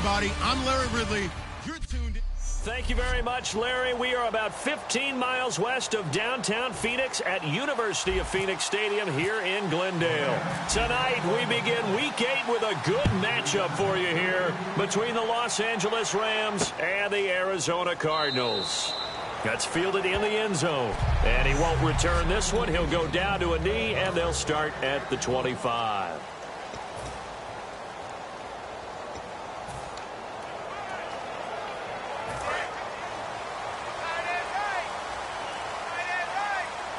everybody. I'm Larry Ridley. You're tuned in. Thank you very much, Larry. We are about 15 miles west of downtown Phoenix at University of Phoenix Stadium here in Glendale. Tonight, we begin Week 8 with a good matchup for you here between the Los Angeles Rams and the Arizona Cardinals. That's fielded in the end zone, and he won't return this one. He'll go down to a knee, and they'll start at the 25.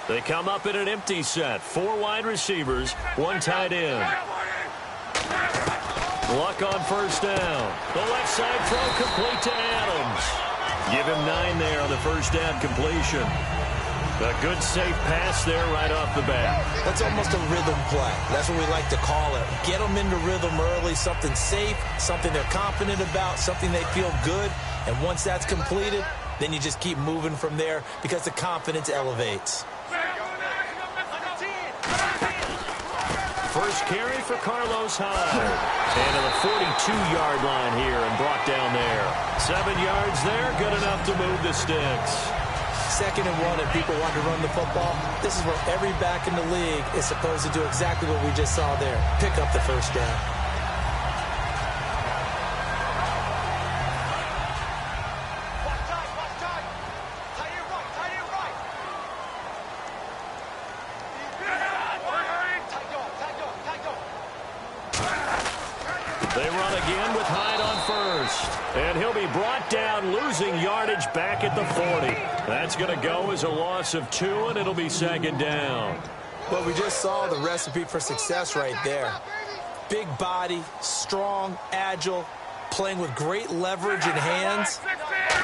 They come up in an empty set. 4 wide receivers, 1 tight end. Luck on first down. The left side throw complete to Adams. Give him 9 there on the first down completion. A good safe pass there right off the bat. That's almost a rhythm play. That's what we like to call it. Get them into rhythm early, something safe, something they're confident about, something they feel good. And once that's completed, then you just keep moving from there because the confidence elevates. First carry for Carlos Hyde. And to the 42-yard line here and brought down there. 7 yards there, good enough to move the sticks. 2nd and 1 and people want to run the football. This is where every back in the league is supposed to do exactly what we just saw there. Pick up the first down. They run again with Hyde on first. And he'll be brought down, losing yardage back at the 40. That's going to go as a loss of 2, and it'll be 2nd down. Well, we just saw the recipe for success right there. Big body, strong, agile, playing with great leverage in hands.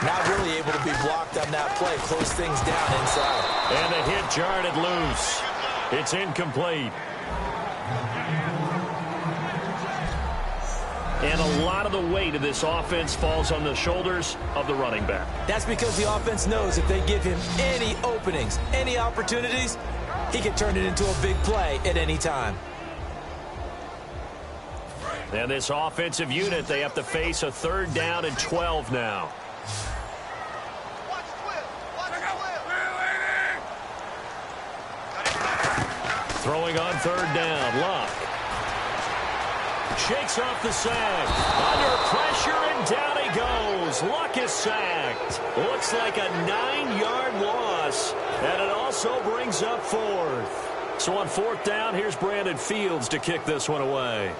Not really able to be blocked on that play. Close things down inside. And the hit jarred it loose. It's incomplete. And a lot of the weight of this offense falls on the shoulders of the running back. That's because the offense knows if they give him any openings, any opportunities, he can turn it into a big play at any time. And this offensive unit, they have to face a 3rd down and 12 now. Throwing on 3rd down, Luck. Shakes off the sack. Under pressure, and down he goes. Luck is sacked. Looks like a 9-yard loss. And it also brings up 4th. So on 4th down, here's Brandon Fields to kick this one away.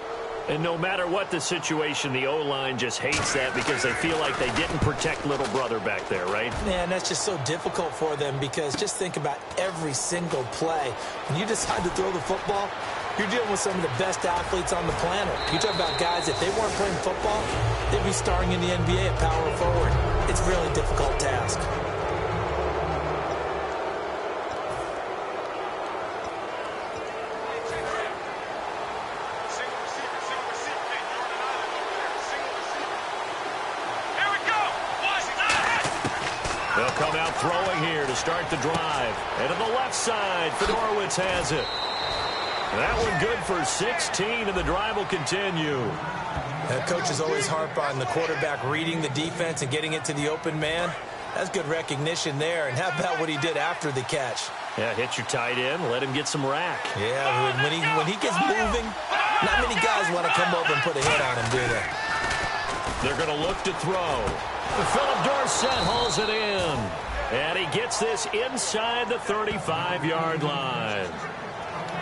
And no matter what the situation, the O-line just hates that because they feel like they didn't protect little brother back there, right? Man, that's just so difficult for them because just think about every single play. When you decide to throw the football, you're dealing with some of the best athletes on the planet. You talk about guys, if they weren't playing football, they'd be starring in the NBA at power forward. It's a really difficult task. They'll come out throwing here to start the drive. And to the left side, Fedorowicz has it. That one good for 16, and the drive will continue. Coaches always harp on the quarterback reading the defense and getting it to the open man. That's good recognition there. And how about what he did after the catch? Yeah, hit your tight end, let him get some rack. Yeah, when he gets moving, not many guys want to come over and put a hit on him, do they? They're going to look to throw. Philip Dorsett hauls it in. And he gets this inside the 35-yard line.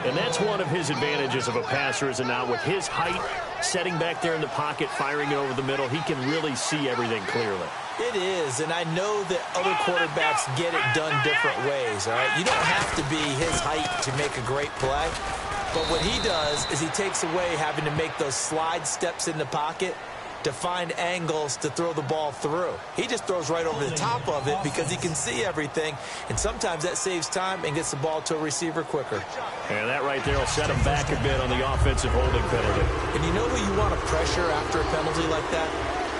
And that's one of his advantages of a passer, is it not? With his height, setting back there in the pocket, firing it over the middle, he can really see everything clearly. It is, and I know that other quarterbacks get it done different ways, all right? You don't have to be his height to make a great play. But what he does is he takes away having to make those slide steps in the pocket to find angles to throw the ball through. He just throws right over the top of it because he can see everything, and sometimes that saves time and gets the ball to a receiver quicker. And that right there will set him back a bit on the offensive holding penalty. And you know who you want to pressure after a penalty like that?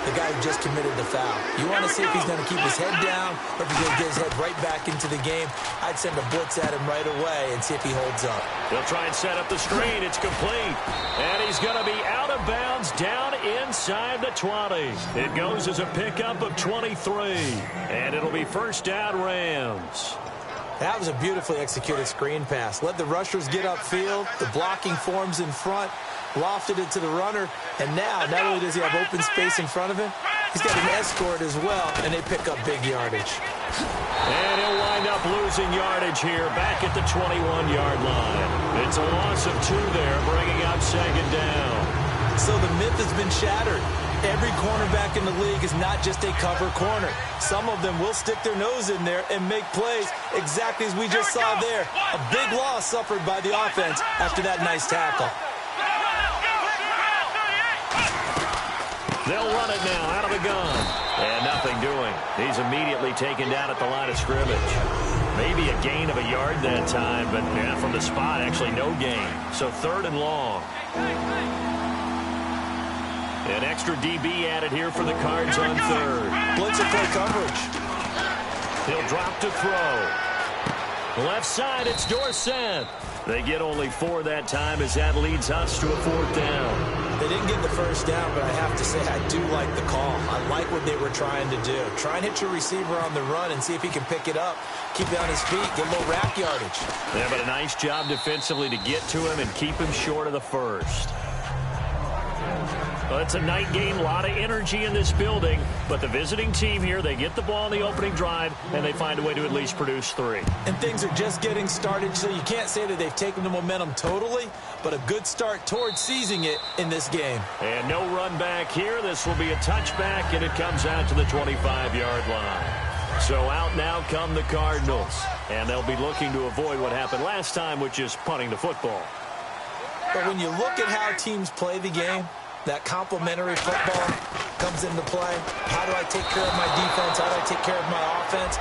the guy who just committed the foul. You want to see if he's going to keep his head down or if he's going to get his head right back into the game. I'd send a blitz at him right away and see if he holds up. He'll try and set up the screen. It's complete. And he's going to be out of bounds down inside the 20. It goes as a pickup of 23. And it'll be first down Rams. That was a beautifully executed screen pass. Let the rushers get upfield. The blocking forms in front. Lofted it to the runner. And now, not only does he have open space in front of him, he's got an escort as well, and they pick up big yardage. And he'll wind up losing yardage here back at the 21-yard line. It's a loss of 2 there, bringing up second down. So the myth has been shattered. Every cornerback in the league is not just a cover corner. Some of them will stick their nose in there and make plays exactly as we just saw there. A big loss suffered by the offense after that nice tackle. They'll run it now out of the gun. And nothing doing. He's immediately taken down at the line of scrimmage. Maybe a gain of a yard that time, but yeah, from the spot, actually no gain. So 3rd and long. An extra DB added here for the Cards on 3rd. Blitzer play coverage. He'll drop to throw. Left side, it's Dorsett. They get only 4 that time as that leads us to a 4th down. They didn't get the first down, but I have to say I do like the call. I like what they were trying to do. Try and hit your receiver on the run and see if he can pick it up. Keep it on his feet, get a little rack yardage. Yeah, but a nice job defensively to get to him and keep him short of the first. Well, it's a night game, a lot of energy in this building, but the visiting team here, they get the ball in the opening drive, and they find a way to at least produce 3. And things are just getting started, so you can't say that they've taken the momentum totally, but a good start towards seizing it in this game. And no run back here. This will be a touchback, and it comes out to the 25-yard line. So out now come the Cardinals, and they'll be looking to avoid what happened last time, which is punting the football. But when you look at how teams play the game, that complementary football comes into play. How do I take care of my defense? How do I take care of my offense?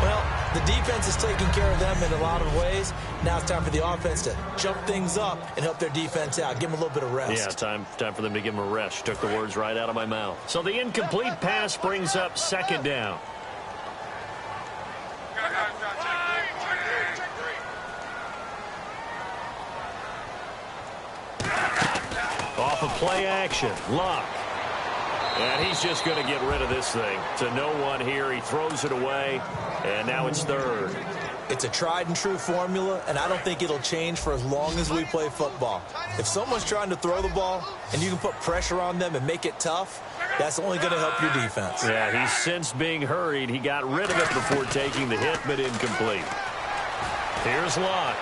Well, the defense is taking care of them in a lot of ways. Now it's time for the offense to jump things up and help their defense out. Give them a little bit of rest. Yeah, time for them to give them a rest. Took the words right out of my mouth. So the incomplete pass brings up second down. Off of play action, Luck. And he's just going to get rid of this thing. To no one here, he throws it away, and now it's 3rd. It's a tried and true formula, and I don't think it'll change for as long as we play football. If someone's trying to throw the ball, and you can put pressure on them and make it tough, that's only going to help your defense. Yeah, he's since being hurried. He got rid of it before taking the hit, but incomplete. Here's Luck.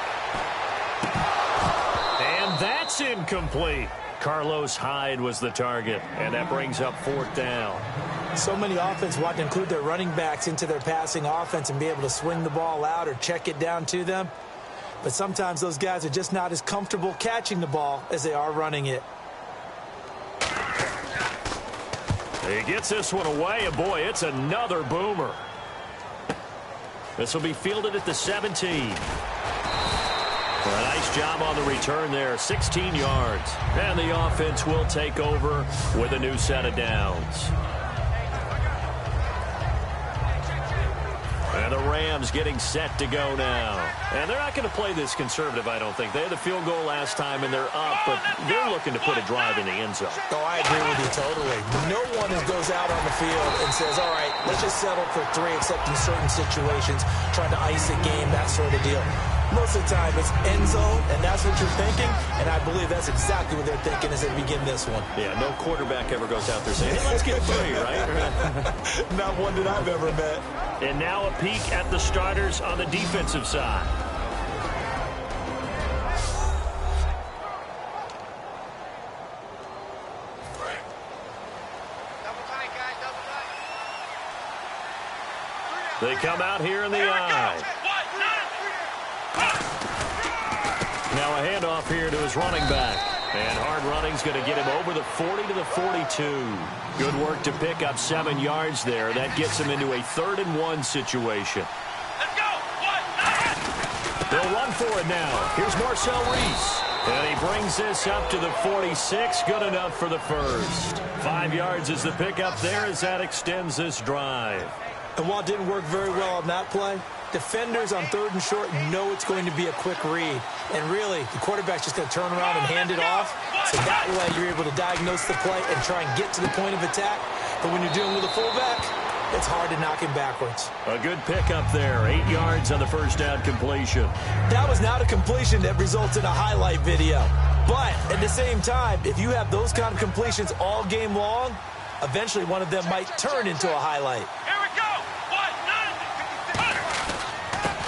And that's incomplete. Carlos Hyde was the target, and that brings up 4th down. So many offenses want to include their running backs into their passing offense and be able to swing the ball out or check it down to them. But sometimes those guys are just not as comfortable catching the ball as they are running it. He gets this one away, and boy, it's another boomer. This will be fielded at the 17. Well, a nice job on the return there, 16 yards. And the offense will take over with a new set of downs. And the Rams getting set to go now. And they're not going to play this conservative, I don't think. They had the field goal last time, and they're up, but they're looking to put a drive in the end zone. Oh, I agree with you totally. No one goes out on the field and says, all right, let's just settle for 3, except in certain situations, trying to ice a game, that sort of deal. Most of the time, it's end zone, and that's what you're thinking, and I believe that's exactly what they're thinking as they begin this one. Yeah, no quarterback ever goes out there saying, hey, let's get 3, right? Not one that I've ever met. And now a peek at the starters on the defensive side. They come out here in the eye. Now a handoff here to his running back. And hard running's going to get him over the 40 to the 42. Good work to pick up 7 yards there. That gets him into a 3rd and 1 situation. Let's go. They'll run for it now. Here's Marcel Reese. And he brings this up to the 46. Good enough for the first. 5 yards is the pickup there as that extends this drive. And while it didn't work very well on that play, defenders on 3rd and short know it's going to be a quick read. And really, the quarterback's just going to turn around and hand it off. So that way you're able to diagnose the play and try and get to the point of attack. But when you're dealing with a fullback, it's hard to knock him backwards. A good pickup there. 8 yards on the first down completion. That was not a completion that results in a highlight video. But at the same time, if you have those kind of completions all game long, eventually one of them might turn into a highlight. Here we go. 1,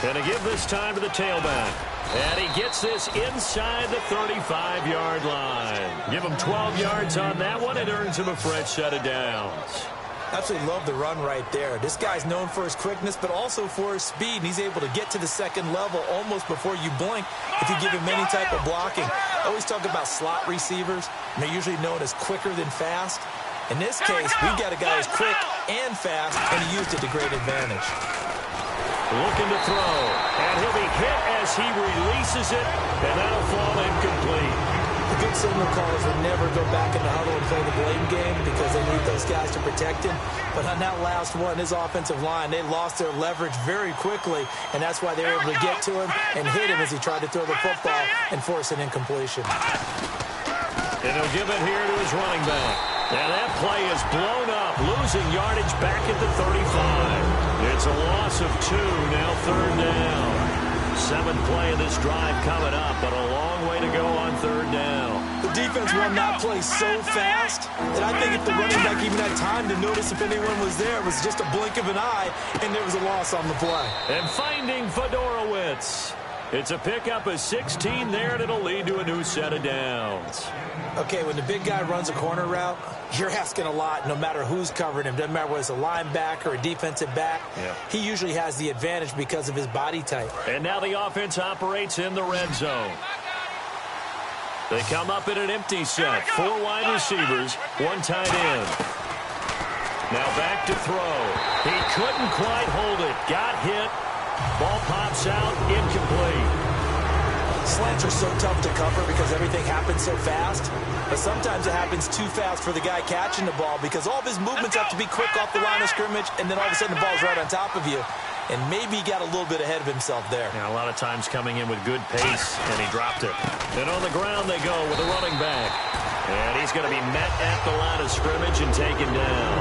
9. And to give this time to the tailback. And he gets this inside the 35-yard line. Give him 12 yards on that one. It earns him a fresh set of downs. Absolutely love the run right there. This guy's known for his quickness, but also for his speed. And he's able to get to the second level almost before you blink if you give him any type of blocking. I always talk about slot receivers, and they're usually known as quicker than fast. In this case, we've got a guy who's quick and fast, and he used it to great advantage. Looking to throw, and he'll be hit as he releases it, and that'll fall incomplete. The good signal callers would never go back in the huddle and play the blame game because they need those guys to protect him. But on that last one, his offensive line, they lost their leverage very quickly, and that's why they were able to get to him and hit him as he tried to throw the football and force an incompletion. And he'll give it here to his running back. And that play is blown up, losing yardage back at the 35. It's a loss of 2, now 3rd down. 7th play of this drive coming up, but a long way to go on 3rd down. The defense won that play so fast that I think if the running back even had time to notice if anyone was there, it was just a blink of an eye, and there was a loss on the play. And finding Fedorowicz. It's a pickup of 16 there, and it'll lead to a new set of downs. Okay, when the big guy runs a corner route, you're asking a lot no matter who's covering him. Doesn't matter whether it's a linebacker or a defensive back. Yeah. He usually has the advantage because of his body type. And now the offense operates in the red zone. They come up in an empty set. 4 wide receivers, 1 tight end. Now back to throw. He couldn't quite hold it. Got hit. Ball pops out, incomplete. Slants are so tough to cover because everything happens so fast. But sometimes it happens too fast for the guy catching the ball because all of his movements have to be quick off the line of scrimmage, and then all of a sudden the ball's right on top of you. And maybe he got a little bit ahead of himself there. Yeah, a lot of times coming in with good pace, and he dropped it. And on the ground they go with a running back. And he's going to be met at the line of scrimmage and taken down.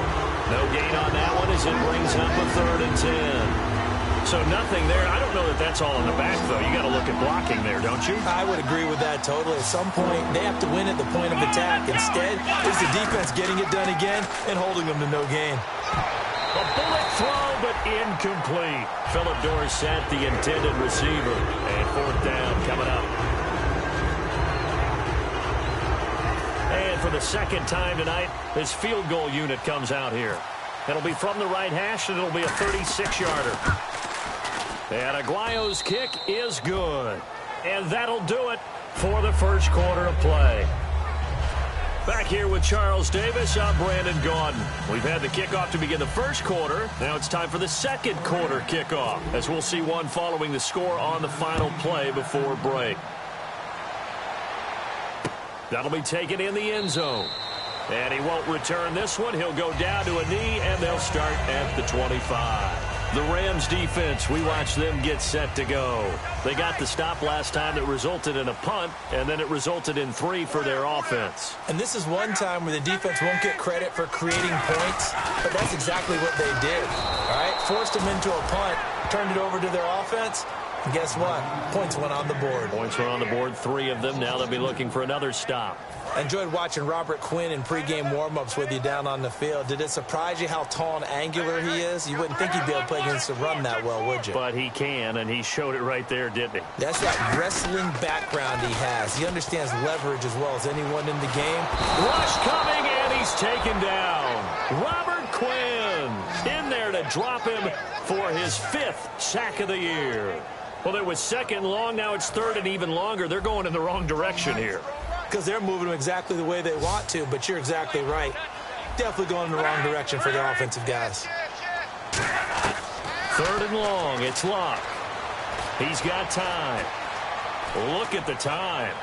No gain on that one as it brings up a 3rd and 10. So nothing there. I don't know that that's all in the back, though. You got to look at blocking there, don't you? I would agree with that totally. At some point, they have to win at the point of attack. Instead, it's the defense getting it done again and holding them to no gain. A bullet throw, but incomplete. Philip Dorsett, the intended receiver. And 4th down coming up. And for the second time tonight, his field goal unit comes out here. It'll be from the right hash, and it'll be a 36-yarder. And Aguayo's kick is good. And that'll do it for the first quarter of play. Back here with Charles Davis, I'm Brandon Gaudin. We've had the kickoff to begin the first quarter. Now it's time for the second quarter kickoff, as we'll see one following the score on the final play before break. That'll be taken in the end zone. And he won't return this one. He'll go down to a knee, and they'll start at the 25. The Rams defense, we watch them get set to go. They got the stop last time that resulted in a punt, and then it resulted in 3 for their offense. And this is one time where the defense won't get credit for creating points, but that's exactly what they did. All right, forced them into a punt, turned it over to their offense, and guess what? Points went on the board. Points went on the board, 3 of them. Now they'll be looking for another stop. I enjoyed watching Robert Quinn in pregame warm-ups with you down on the field. Did it surprise you how tall and angular he is? You wouldn't think he'd be able to play against the run that well, would you? But he can, and he showed it right there, didn't he? That's that wrestling background he has. He understands leverage as well as anyone in the game. Rush coming, and he's taken down. Robert Quinn in there to drop him for his 5th sack of the year. Well, it was 2nd long. Now it's 3rd and even longer. They're going in the wrong direction here. Because they're moving them exactly the way they want to, but you're exactly right. Definitely going in the wrong direction for their offensive guys. 3rd and long. It's Locke. He's got time. Look at the time.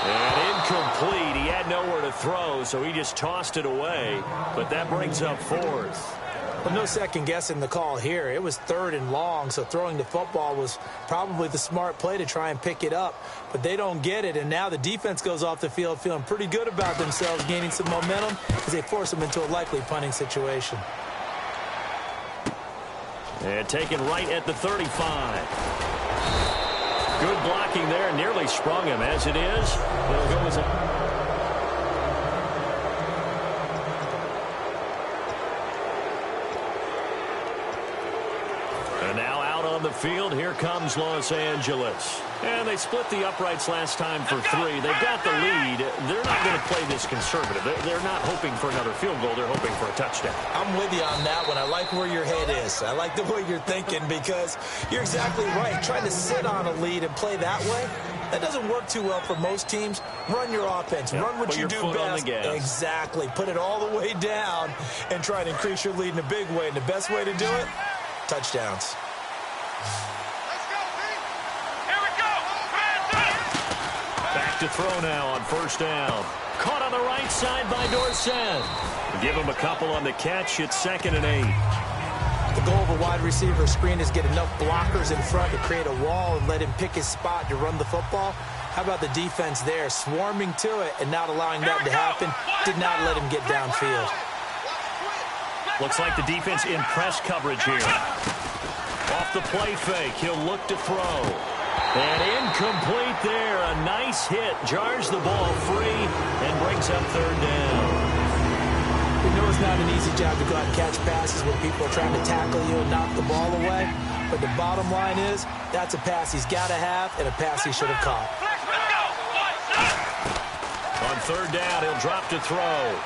And incomplete. He had nowhere to throw, so he just tossed it away. But that brings up fourth. Well, no second guessing the call here. It was 3rd and long, so throwing the football was probably the smart play to try and pick it up. But they don't get it, and now the defense goes off the field feeling pretty good about themselves, gaining some momentum as they force them into a likely punting situation. And taken right at the 35. Good blocking there, nearly sprung him. As it is, it'll go as a... And now out on the field, here comes Los Angeles. And they split the uprights last time for 3. They've got the lead. They're not going to play this conservative. They're not hoping for another field goal. They're hoping for a touchdown. I'm with you on that one. I like where your head is. I like the way you're thinking because you're exactly right. Trying to sit on a lead and play that way, that doesn't work too well for most teams. Run your offense. Yep. Run what you do best. Exactly. Put it all the way down and try to increase your lead in a big way. And the best way to do it, touchdowns. Back to throw now on first down. Caught on the right side by Dorsett. Give him a couple on the catch. It's 2nd and 8. The goal of a wide receiver screen is get enough blockers in front to create a wall and let him pick his spot to run the football. How about the defense there, swarming to it and not allowing that to happen? Did not let him get downfield. Looks like the defense in press coverage here. Off the play fake, he'll look to throw. And incomplete there. A nice hit. Jars the ball free and brings up 3rd down. We know it's not an easy job to go out and catch passes when people are trying to tackle you and knock the ball away. But the bottom line is, that's a pass he's got to have and a pass he should have caught. On 3rd down, he'll drop to throw.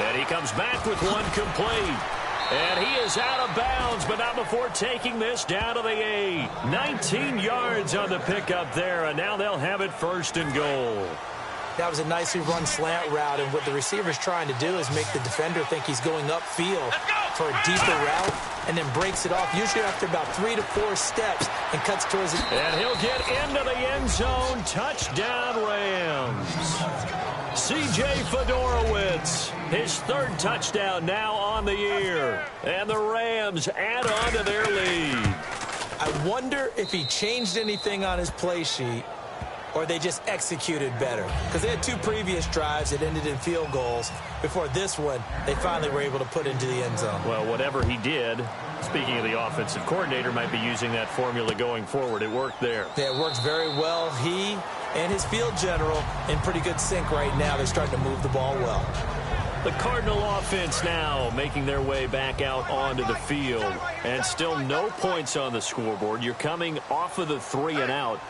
And he comes back with one complete. And he is out of bounds, but not before taking this down to the 8. 19 yards on the pickup there, and now they'll have it 1st and goal. That was a nicely run slant route, and what the receiver's trying to do is make the defender think he's going upfield for a deeper route, and then breaks it off, usually after about 3 to 4 steps, and cuts towards it. And he'll get into the end zone. Touchdown, Rams. C.J. Fedorowicz, his 3rd touchdown now on the year. And the Rams add on to their lead. I wonder if he changed anything on his play sheet or they just executed better. Because they had 2 previous drives that ended in field goals. Before this one, they finally were able to put into the end zone. Well, whatever he did, speaking of the offensive coordinator, might be using that formula going forward. It worked there. Yeah, it works very well. He and his field general in pretty good sync right now. They're starting to move the ball well. The Cardinal offense now making their way back out onto the field. And still no points on the scoreboard. You're coming off of the 3 and out.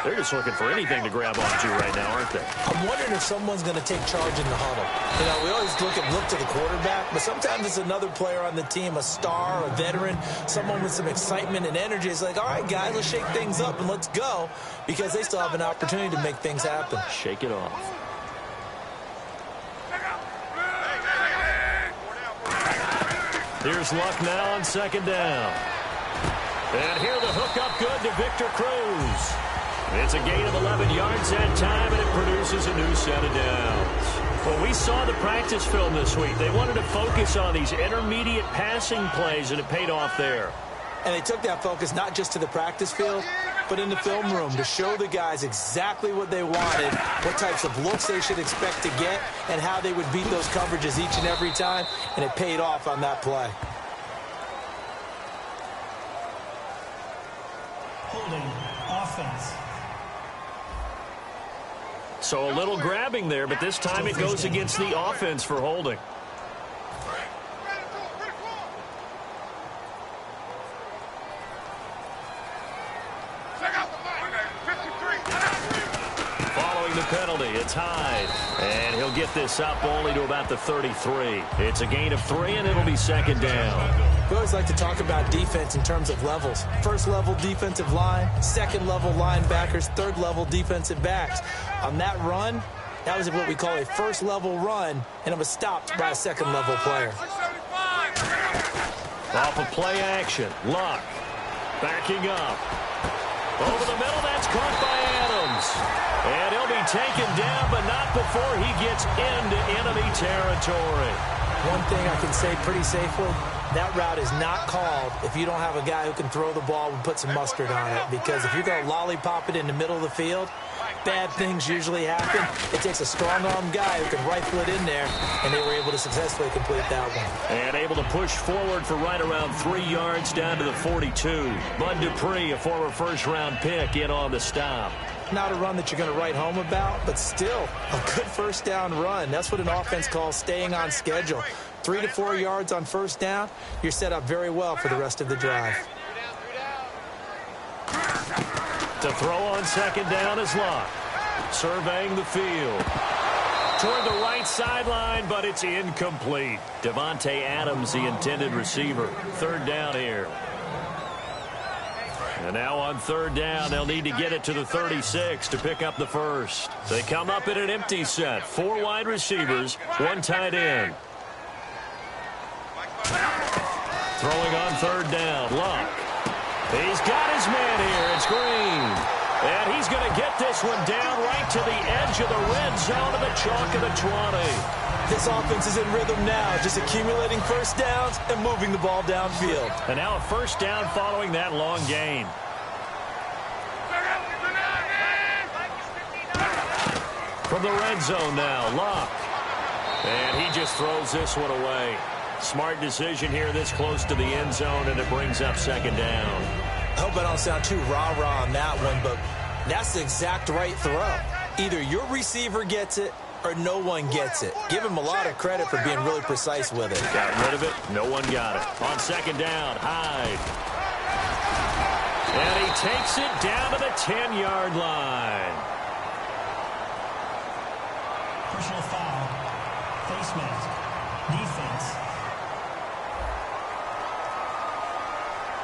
They're just looking for anything to grab onto right now, aren't they? I'm wondering if someone's going to take charge in the huddle. You know, we always look to the quarterback, but sometimes it's another player on the team, a star, a veteran, someone with some excitement and energy. It's like, all right, guys, let's shake things up and let's go, because they still have an opportunity to make things happen. Shake it off. Here's Luck now on 2nd down. And here the hook up good to Victor Cruz. It's a gain of 11 yards that time, and it produces a new set of downs. Well, we saw the practice film this week. They wanted to focus on these intermediate passing plays, and it paid off there. And they took that focus not just to the practice field, but in the film room to show the guys exactly what they wanted, what types of looks they should expect to get, and how they would beat those coverages each and every time, and it paid off on that play. Holding offense. So a little grabbing there, but this time it goes against the offense for holding. Following the penalty, it's Hyde. And he'll get this up only to about the 33. It's a gain of 3, and it'll be 2nd down. We always like to talk about defense in terms of levels. First level defensive line, second level linebackers, third level defensive backs. On that run, that was what we call a first level run, and it was stopped by a second level player. Off of play action, Luck backing up. Over the middle, that's caught by Adams. And he'll be taken down, but not before he gets into enemy territory. One thing I can say pretty safely, that route is not called if you don't have a guy who can throw the ball and put some mustard on it. Because if you're going to lollipop it in the middle of the field, bad things usually happen. It takes a strong-arm guy who can rifle it in there, and they were able to successfully complete that one. And able to push forward for right around 3 yards down to the 42. Bud Dupree, a former first-round pick, in on the stop. Not a run that you're going to write home about, but still a good first down run. That's what an offense calls staying on schedule. 3 to 4 yards on first down, you're set up very well for the rest of the drive. To throw on second down is Locke. Surveying the field. Toward the right sideline, but it's incomplete. Devontae Adams, the intended receiver. Third down here. And now on third down, they'll need to get it to the 36 to pick up the first. They come up in an empty set. 4 wide receivers, 1 tight end. Throwing on third down, Locke. He's got his man here. It's Green. And he's going to get this one down right to the edge of the red zone of the chalk of the 20. This offense is in rhythm now, just accumulating first downs and moving the ball downfield. And now a first down following that long gain. From the red zone now, Locke. And he just throws this one away. Smart decision here this close to the end zone, and it brings up second down. I hope I don't sound too rah-rah on that one, but that's the exact right throw. Either your receiver gets it or no one gets it. Give him a lot of credit for being really precise with it. Got rid of it. No one got it. On second down, Hyde. And he takes it down to the 10-yard line. Personal foul. Face mask. Defense.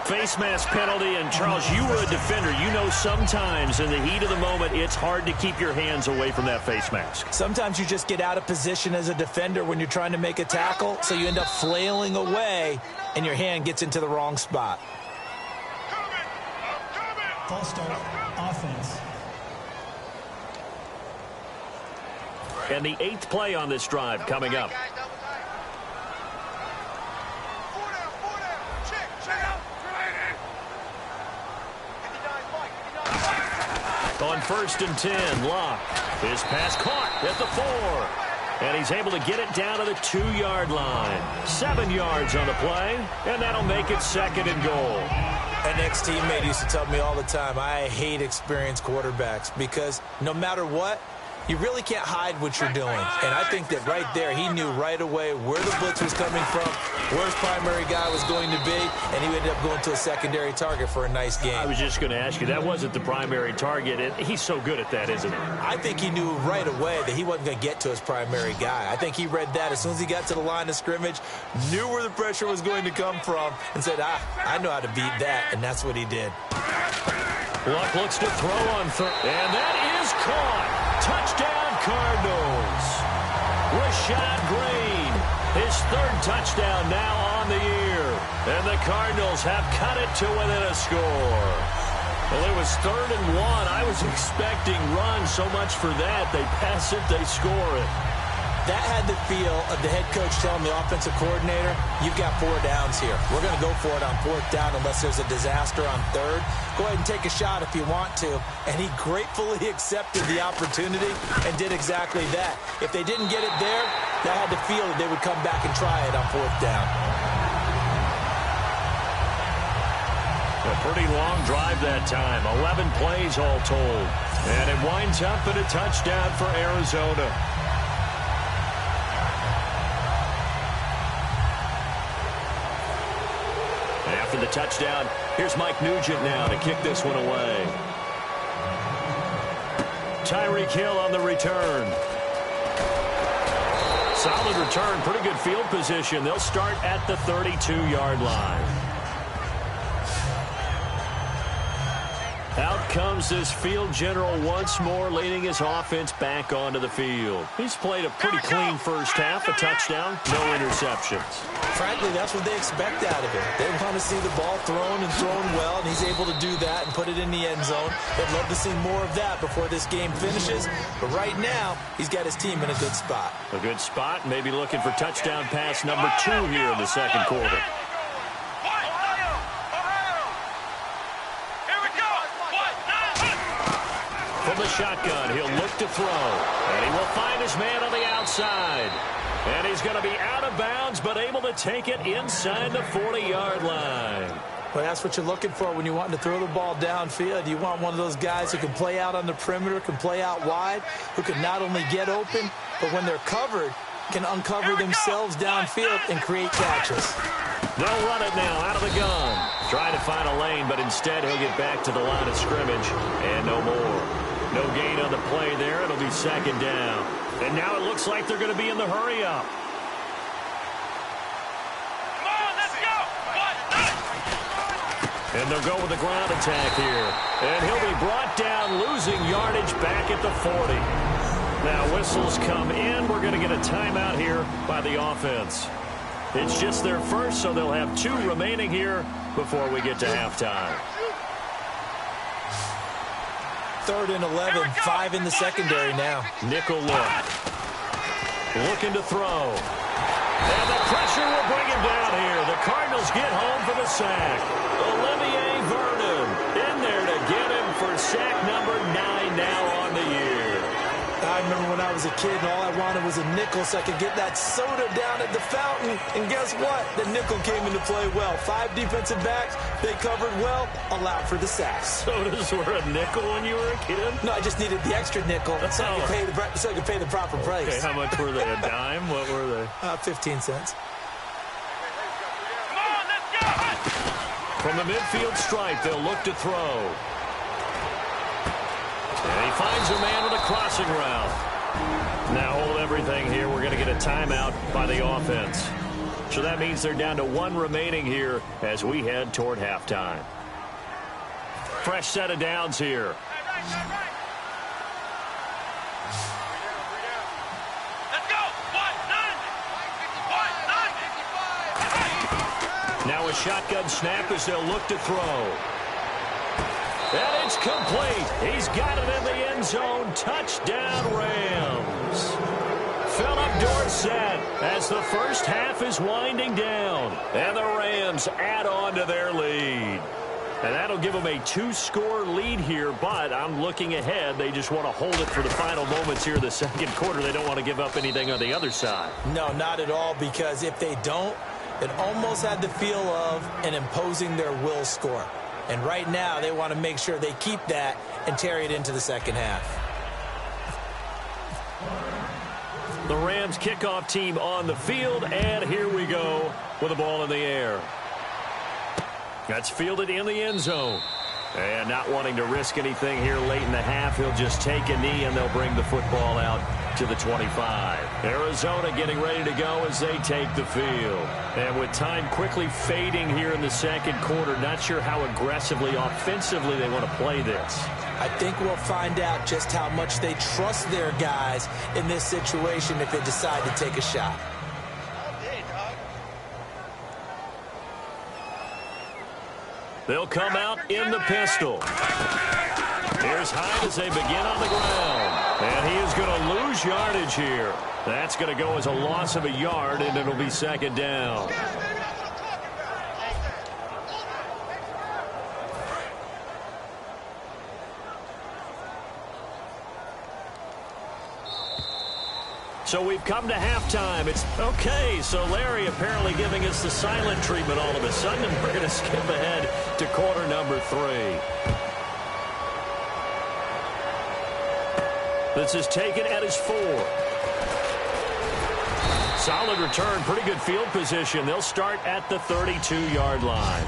Face mask penalty, and Charles, you were a defender. You know sometimes in the heat of the moment, it's hard to keep your hands away from that face mask. Sometimes you just get out of position as a defender when you're trying to make a tackle, so you end up flailing away, and your hand gets into the wrong spot. False start. Offense. And the 8th play on this drive coming up. On first and 10, Locke. His pass caught at the 4. And he's able to get it down to the 2-yard line. 7 yards on the play, and that'll make it second and goal. An ex-teammate used to tell me all the time, I hate experienced quarterbacks because no matter what, you really can't hide what you're doing. And I think that right there, he knew right away where the blitz was coming from, where his primary guy was going to be, and he ended up going to a secondary target for a nice game. I was just going to ask you, that wasn't the primary target. He's so good at that, isn't he? I think he knew right away that he wasn't going to get to his primary guy. I think he read that as soon as he got to the line of scrimmage, knew where the pressure was going to come from, and said, I know how to beat that, and that's what he did. Luck looks to throw on third, and that is caught. Touchdown, Cardinals. Rashad Green, his 3rd touchdown now on the year. And the Cardinals have cut it to within a score. Well, it was 3rd and 1. I was expecting runs, so much for that. They pass it, they score it. That had the feel of the head coach telling the offensive coordinator, you've got 4 downs here. We're going to go for it on 4th down unless there's a disaster on 3rd. Go ahead and take a shot if you want to. And he gratefully accepted the opportunity and did exactly that. If they didn't get it there, that had the feel that they would come back and try it on 4th down. A pretty long drive that time. 11 plays all told. And it winds up in a touchdown for Arizona. After the touchdown, here's Mike Nugent now to kick this one away. Tyreek Hill on the return. Solid return, pretty good field position. They'll start at the 32-yard line. Out comes this field general once more, leading his offense back onto the field. He's played a pretty clean first half, a touchdown, no interceptions. Frankly, that's what they expect out of him. They want to see the ball thrown and thrown well, and he's able to do that and put it in the end zone. They'd love to see more of that before this game finishes, but right now, he's got his team in a good spot. A good spot, maybe looking for touchdown pass number 2 here in the second quarter. From the shotgun, he'll look to throw. And he will find his man on the outside. And he's going to be out of bounds, but able to take it inside the 40-yard line. Well, that's what you're looking for when you want to throw the ball downfield. You want one of those guys who can play out on the perimeter, can play out wide, who can not only get open, but when they're covered, can uncover themselves downfield and create catches. They'll run it now out of the gun. Try to find a lane, but instead he'll get back to the line of scrimmage and no more. No gain on the play there. It'll be second down. And now it looks like they're going to be in the hurry-up. Come on, let's go! And they'll go with the ground attack here. And he'll be brought down, losing yardage back at the 40. Now whistles come in. We're going to get a timeout here by the offense. It's just their first, so they'll have 2 remaining here before we get to halftime. 3rd and 11, 5 in the secondary now. Nickel look. Looking to throw. And the pressure will bring him down here. The Cardinals get home for the sack. Olivier Vernon in there to get him for sack number 9 now on the year. I remember when I was a kid and all I wanted was a nickel so I could get that soda down at the fountain. And guess what? The nickel came into play well. 5 defensive backs, they covered well, allowed for the sacks. Sodas were a nickel when you were a kid? No, I just needed the extra nickel so I could pay the proper price. Okay, how much were they? A dime? What were they? 15 cents. Come on, let's go! From the midfield stripe, they'll look to throw. And he finds a man with a crossing route. Now hold everything here. We're going to get a timeout by the offense. So that means they're down to 1 remaining here as we head toward halftime. Fresh set of downs here. Let's go! 1-9! Now a shotgun snap as they'll look to throw. And it's complete. He's got it in the end zone. Touchdown, Rams. Philip Dorsett as the first half is winding down. And the Rams add on to their lead. And that'll give them a 2-score lead here, but I'm looking ahead. They just want to hold it for the final moments here in the second quarter. They don't want to give up anything on the other side. No, not at all, because if they don't, it almost had the feel of an imposing their will score. And right now, they want to make sure they keep that and carry it into the second half. The Rams kickoff team on the field, and here we go with the ball in the air. That's fielded in the end zone. And not wanting to risk anything here late in the half, he'll just take a knee, and they'll bring the football out to the 25. Arizona getting ready to go as they take the field. And with time quickly fading here in the second quarter, not sure how aggressively, offensively they want to play this. I think we'll find out just how much they trust their guys in this situation if they decide to take a shot. They'll come out in the pistol. Here's Hyde as they begin on the ground. And he is going to lose yardage here. That's going to go as a loss of a yard, and it'll be second down. So we've come to halftime. It's okay. So Larry apparently giving us the silent treatment all of a sudden. And we're going to skip ahead to quarter number 3. This is taken at his 4. Solid return. Pretty good field position. They'll start at the 32-yard line.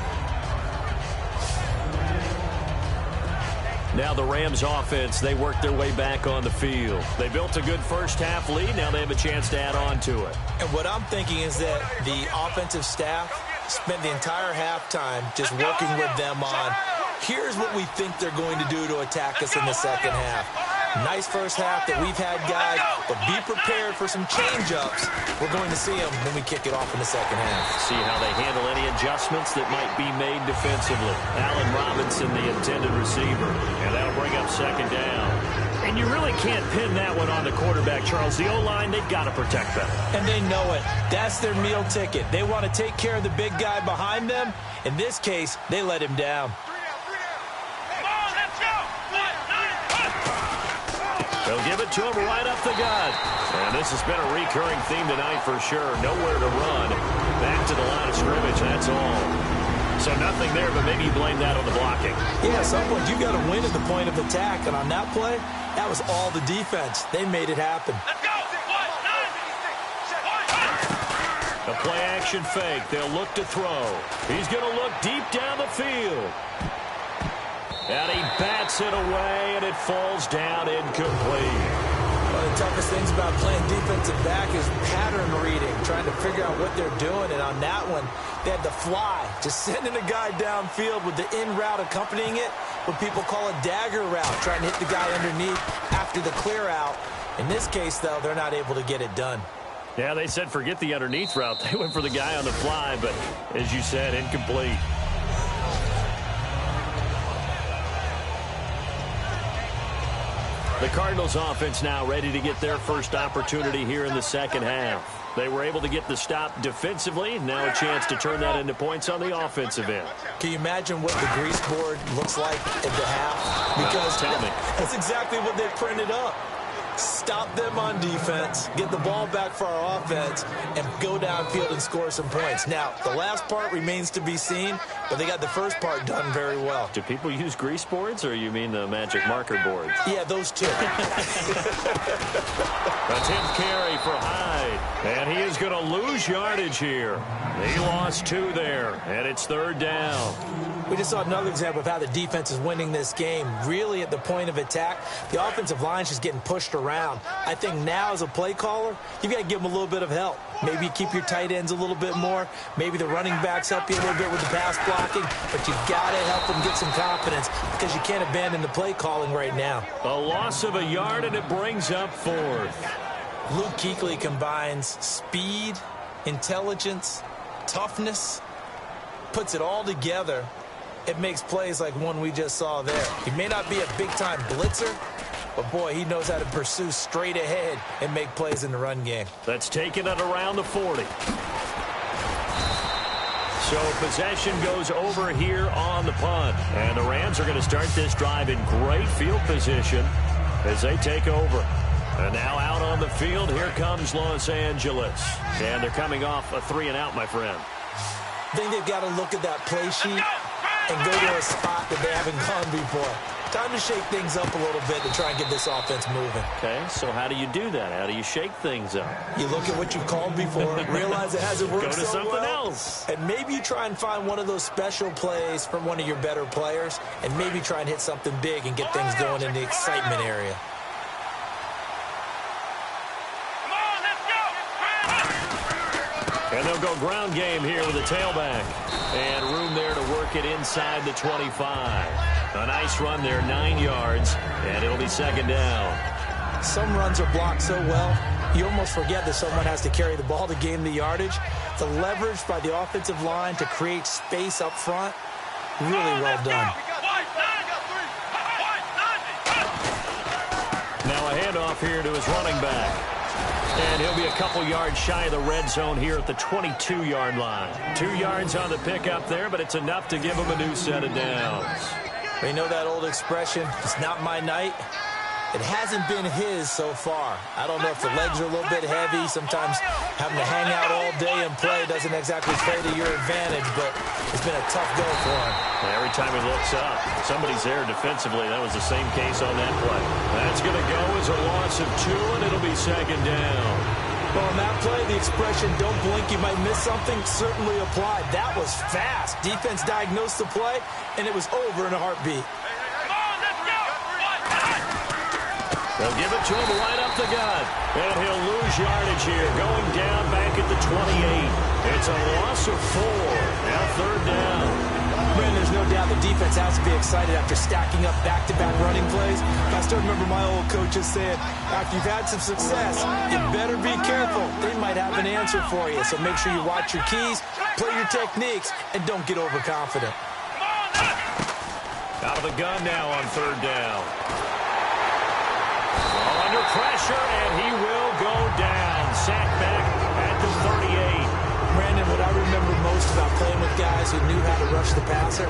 Now the Rams offense, they work their way back on the field. They built a good first half lead. Now they have a chance to add on to it. And what I'm thinking is that the offensive staff spent the entire halftime just working with them on Here's what we think they're going to do to attack us in the second half. Nice first half that we've had, guys, but be prepared for some change-ups. We're going to see them when we kick it off in the second half. See how they handle any adjustments that might be made defensively. Allen Robinson, the intended receiver, and that'll bring up second down. And you really can't pin that one on the quarterback, Charles. The O-line, they've got to protect that. And they know it. That's their meal ticket. They want to take care of the big guy behind them. In this case, they let him down. They'll give it to him right up the gut. And this has been a recurring theme tonight for sure. Nowhere to run. Back to the line of scrimmage, that's all. So nothing there, but maybe you blame that on the blocking. Yeah, at some point you got to win at the point of attack. And on that play, that was all the defense. They made it happen. Let's go. The play action fake. They'll look to throw. He's going to look deep down the field. And he bats it away, and it falls down incomplete. One of the toughest things about playing defensive back is pattern reading, trying to figure out what they're doing. And on that one, they had the fly, just sending a guy downfield with the in route accompanying it, what people call a dagger route, trying to hit the guy underneath after the clear out. In this case, though, they're not able to get it done. Yeah, they said forget the underneath route. They went for the guy on the fly, but as you said, incomplete. The Cardinals offense now ready to get their first opportunity here in the second half. They were able to get the stop defensively. Now a chance to turn that into points on the offensive end. Can you imagine what the grease board looks like at the half? Because tell me. That's exactly what they printed up. Stop them on defense, get the ball back for our offense, and go downfield and score some points. Now, the last part remains to be seen, but they got the first part done very well. Do people use grease boards, or you mean the magic marker boards? Yeah, those two. Attempt carry for Hyde, and he is going to lose yardage here. He lost 2 there, and it's third down. We just saw another example of how the defense is winning this game. Really, at the point of attack, the offensive line is just getting pushed around. I think now, as a play caller, you've got to give them a little bit of help. Maybe you keep your tight ends a little bit more. Maybe the running backs help you a little bit with the pass blocking. But you've got to help them get some confidence because you can't abandon the play calling right now. A loss of a yard, and it brings up 4th. Luke Kuechly combines speed, intelligence, toughness, puts it all together. It makes plays like one we just saw there. He may not be a big-time blitzer, but, boy, he knows how to pursue straight ahead and make plays in the run game. That's taking it around the 40. So possession goes over here on the punt. And the Rams are going to start this drive in great field position as they take over. And now out on the field, here comes Los Angeles. And they're coming off a 3-and-out, my friend. I think they've got to look at that play sheet and go to a spot that they haven't gone before. Time to shake things up a little bit to try and get this offense moving. Okay, so how do you do that? How do you shake things up? You look at what you've called before, realize it hasn't worked Go to so something well, else. and maybe you try and find one of those special plays from one of your better players, and maybe try and hit something big and get things going in the excitement area. And they'll go ground game here with a tailback. And room there to work it inside the 25. A nice run there, 9 yards, and it'll be second down. Some runs are blocked so well, you almost forget that someone has to carry the ball to gain the yardage. The leverage by the offensive line to create space up front, really well done. Now a handoff here to his running back. And he'll be a couple yards shy of the red zone here at the 22-yard line. 2 yards on the pickup there, but it's enough to give him a new set of downs. You know that old expression, it's not my night? It hasn't been his so far. I don't know if the legs are a little bit heavy. Sometimes having to hang out all day and play doesn't exactly play to your advantage, but it's been a tough go for him. Every time he looks up, somebody's there defensively. That was the same case on that play. That's going to go as a loss of 2, and it'll be second down. Well, on that play, the expression, don't blink, you might miss something, certainly applied. That was fast. Defense diagnosed the play, and it was over in a heartbeat. They'll give it to him right up the gut. And he'll lose yardage here, going down back at the 28. It's a loss of 4. Now third down. Man, there's no doubt the defense has to be excited after stacking up back-to-back running plays. I still remember my old coaches saying, after you've had some success, you better be careful. They might have an answer for you. So make sure you watch your keys, play your techniques, and don't get overconfident. Out of the gun now on third down. Under pressure, and he will go down. Sacked back at the 38. Brandon, what I remember most about playing with guys who knew how to rush the passer,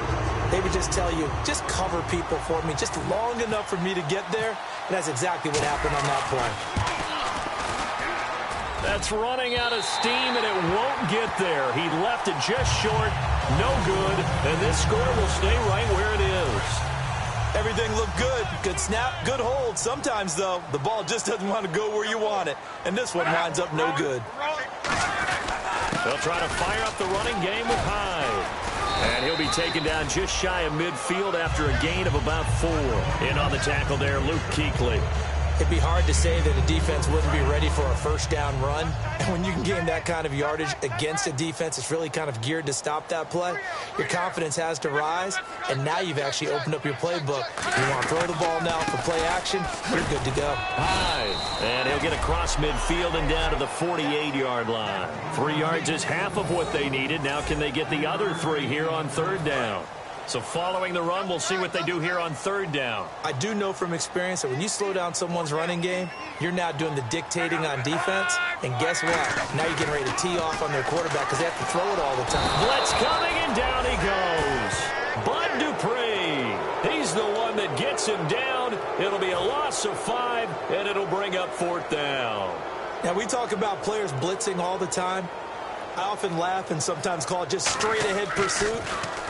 they would just tell you, just cover people for me, just long enough for me to get there. And that's exactly what happened on that play. That's running out of steam, and it won't get there. He left it just short, no good, and this score will stay right where it is. Everything looked good. Good snap, good hold. Sometimes, though, the ball just doesn't want to go where you want it. And this one winds up no good. They'll try to fire up the running game with Hyde. And he'll be taken down just shy of midfield after a gain of about 4. In on the tackle there, Luke Kuechly. It'd be hard to say that a defense wouldn't be ready for a first down run. And when you can gain that kind of yardage against a defense, it's really kind of geared to stop that play. Your confidence has to rise, and now you've actually opened up your playbook. You want to throw the ball now for play action, you're good to go. Hyde, and he'll get across midfield and down to the 48-yard line. 3 yards is half of what they needed. Now can they get the other 3 here on third down? So following the run, we'll see what they do here on third down. I do know from experience that when you slow down someone's running game, you're now doing the dictating on defense. And guess what? Now you're getting ready to tee off on their quarterback because they have to throw it all the time. Blitz coming, and down he goes. Bud Dupree. He's the one that gets him down. It'll be a loss of 5, and it'll bring up fourth down. Now, we talk about players blitzing all the time. I often laugh and sometimes call it just straight-ahead pursuit.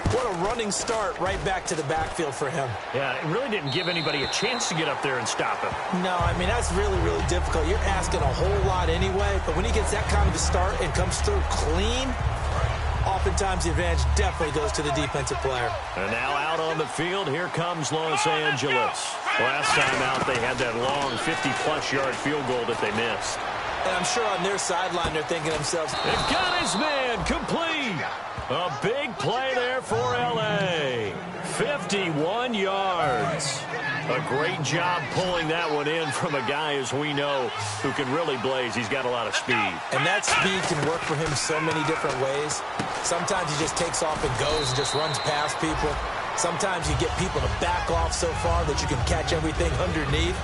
What a running start right back to the backfield for him. Yeah, it really didn't give anybody a chance to get up there and stop him. No, I mean, that's really, really difficult. You're asking a whole lot anyway, but when he gets that kind of a start and comes through clean, oftentimes the advantage definitely goes to the defensive player. And now out on the field, here comes Los Angeles. Last time out, they had that long 50-plus yard field goal that they missed. And I'm sure on their sideline, they're thinking to themselves, they've got his man complete. A big play there for L.A. 51 yards. A great job pulling that one in from a guy, as we know, who can really blaze. He's got a lot of speed. And that speed can work for him so many different ways. Sometimes he just takes off and goes and just runs past people. Sometimes you get people to back off so far that you can catch everything underneath.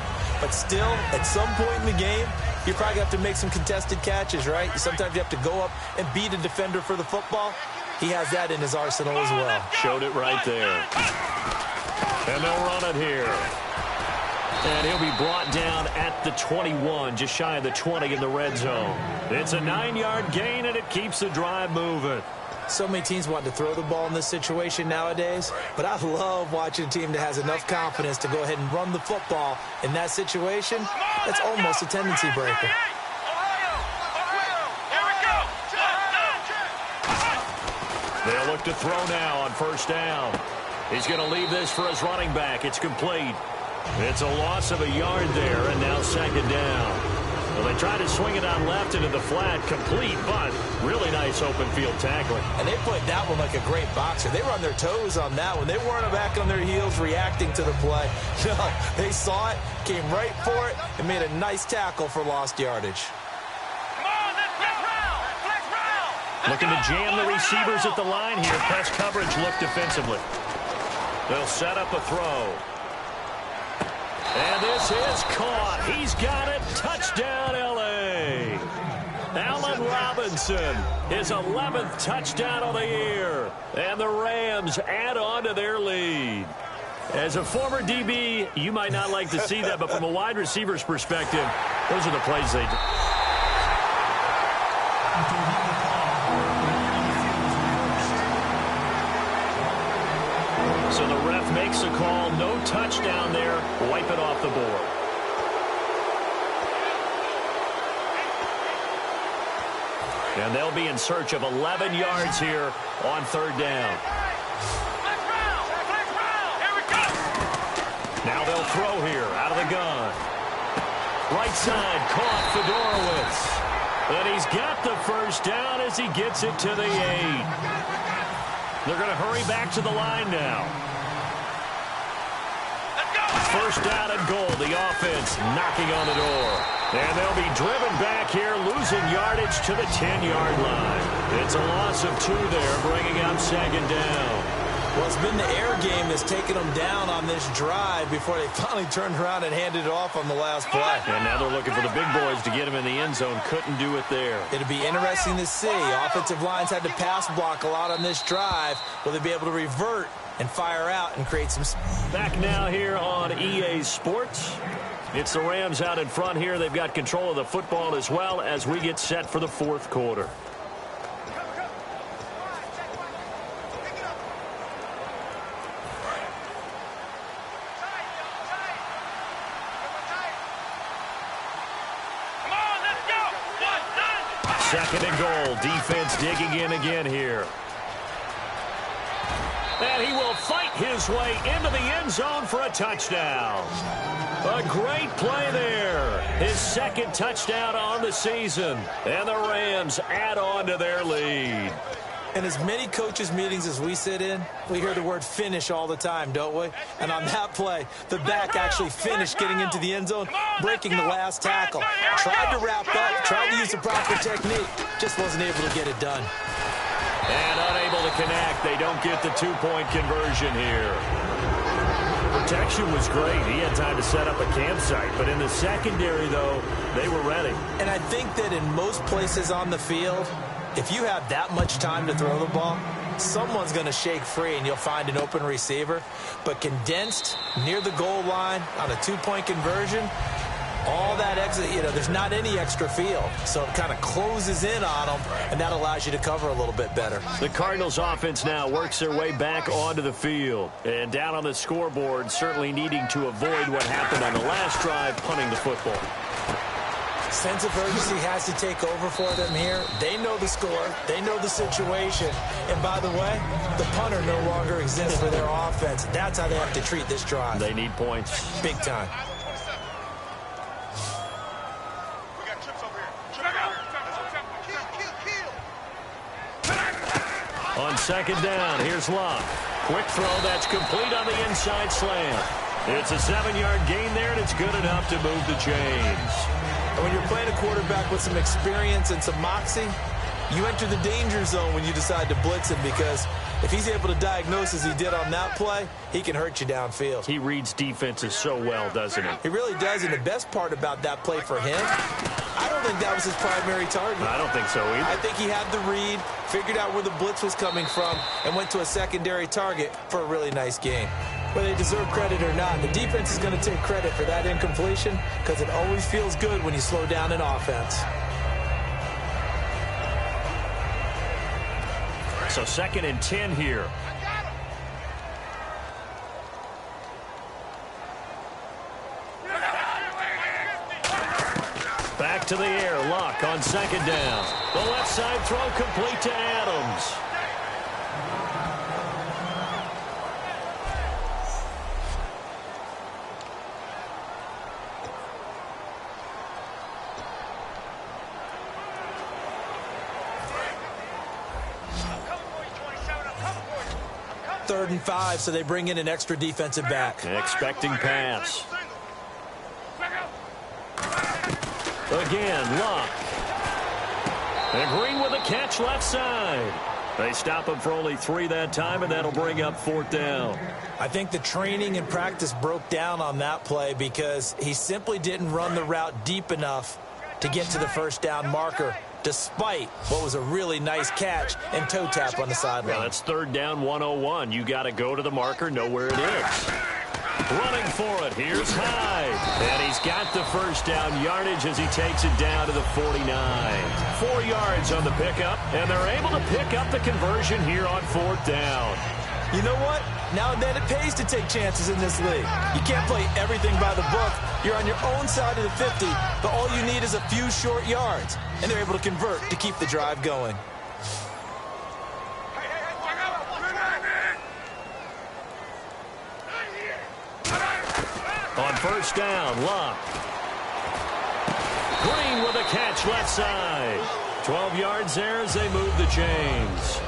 But still, at some point in the game, you probably have to make some contested catches, right? Sometimes you have to go up and beat a defender for the football. He has that in his arsenal as well. Showed it right there. And they'll run it here. And he'll be brought down at the 21, just shy of the 20 in the red zone. It's a 9-yard gain, and it keeps the drive moving. So many teams want to throw the ball in this situation nowadays, but I love watching a team that has enough confidence to go ahead and run the football in that situation. That's almost a tendency breaker. They'll look to throw now on first down. He's going to leave this for his running back. It's complete. It's a loss of a yard there, and now second down. Well, they try to swing it on left into the flat, complete, but really nice open field tackling. And they played that one like a great boxer. They were on their toes on that one. They weren't back on their heels reacting to the play. No, they saw it, came right for it, and made a nice tackle for lost yardage. Looking to jam the receivers at the line here. Press coverage look defensively. They'll set up a throw. And this is caught. He's got it. Touchdown, L.A. Allen Robinson, his 11th touchdown of the year. And the Rams add on to their lead. As a former DB, you might not like to see that, but from a wide receiver's perspective, those are the plays they do. So the ref makes a call, no touchdown there, wipe it off the board. And they'll be in search of 11 yards here on third down. Now they'll throw here out of the gun. Right side, caught Fedorowicz. And he's got the first down as he gets it to the 8. They're going to hurry back to the line now. First down and goal. The offense knocking on the door. And they'll be driven back here, losing yardage to the 10-yard line. It's a loss of 2 there, bringing up second down. Well, it's been the air game that's taken them down on this drive before they finally turned around and handed it off on the last play. And now they're looking for the big boys to get him in the end zone. Couldn't do it there. It'll be interesting to see. Offensive lines had to pass block a lot on this drive. Will they be able to revert and fire out and create some... Back now here on EA Sports. It's the Rams out in front here. They've got control of the football as well as we get set for the fourth quarter. Second and goal. Defense digging in again here. And he will fight his way into the end zone for a touchdown. A great play there. His second touchdown on the season. And the Rams add on to their lead. In as many coaches' meetings as we sit in, we hear the word finish all the time, don't we? And on that play, the back actually finished getting into the end zone, breaking the last tackle. Tried to wrap up, tried to use the proper technique, just wasn't able to get it done. And unable to connect. They don't get the two-point conversion here. Protection was great. He had time to set up a campsite. But in the secondary, though, they were ready. And I think that in most places on the field, if you have that much time to throw the ball, someone's going to shake free and you'll find an open receiver. But condensed near the goal line on a two-point conversion, all that exit, there's not any extra field. So it kind of closes in on them, and that allows you to cover a little bit better. The Cardinals offense now works their way back onto the field. And down on the scoreboard, certainly needing to avoid what happened on the last drive, punting the football. Sense of urgency has to take over for them here. They know the score. They know the situation. And by the way, the punter no longer exists for their offense. That's how they have to treat this drive. They need points. Big time. On second down, here's Locke. Quick throw that's complete on the inside slant. It's a 7-yard gain there, and it's good enough to move the chains. And when you're playing a quarterback with some experience and some moxie, you enter the danger zone when you decide to blitz him, because if he's able to diagnose as he did on that play, he can hurt you downfield. He reads defenses so well, doesn't he? He really does, and the best part about that play for him, I don't think that was his primary target. I don't think so either. I think he had the read, figured out where the blitz was coming from, and went to a secondary target for a really nice game. Whether they deserve credit or not, the defense is going to take credit for that incompletion, because it always feels good when you slow down an offense. So second and 10 here. Back to the air. Luck on second down. The left side throw complete to Adams. Third and 5, so they bring in an extra defensive back. Expecting pass. Again, Luck. And Green with a catch left side. They stop him for only 3 that time, and that'll bring up fourth down. I think the training and practice broke down on that play because he simply didn't run the route deep enough to get to the first down marker, despite what was a really nice catch and toe tap on the sideline. Well, that's third down 101. You got to go to the marker, know where it is. Running for it, here's Hyde. And he's got the first down yardage as he takes it down to the 49. 4 yards on the pickup, and they're able to pick up the conversion here on fourth down. You know what? Now and then it pays to take chances in this league. You can't play everything by the book. You're on your own side of the 50, but all you need is a few short yards. And they're able to convert to keep the drive going. On first down, Luck. Green with a catch left side. 12 yards there as they move the chains.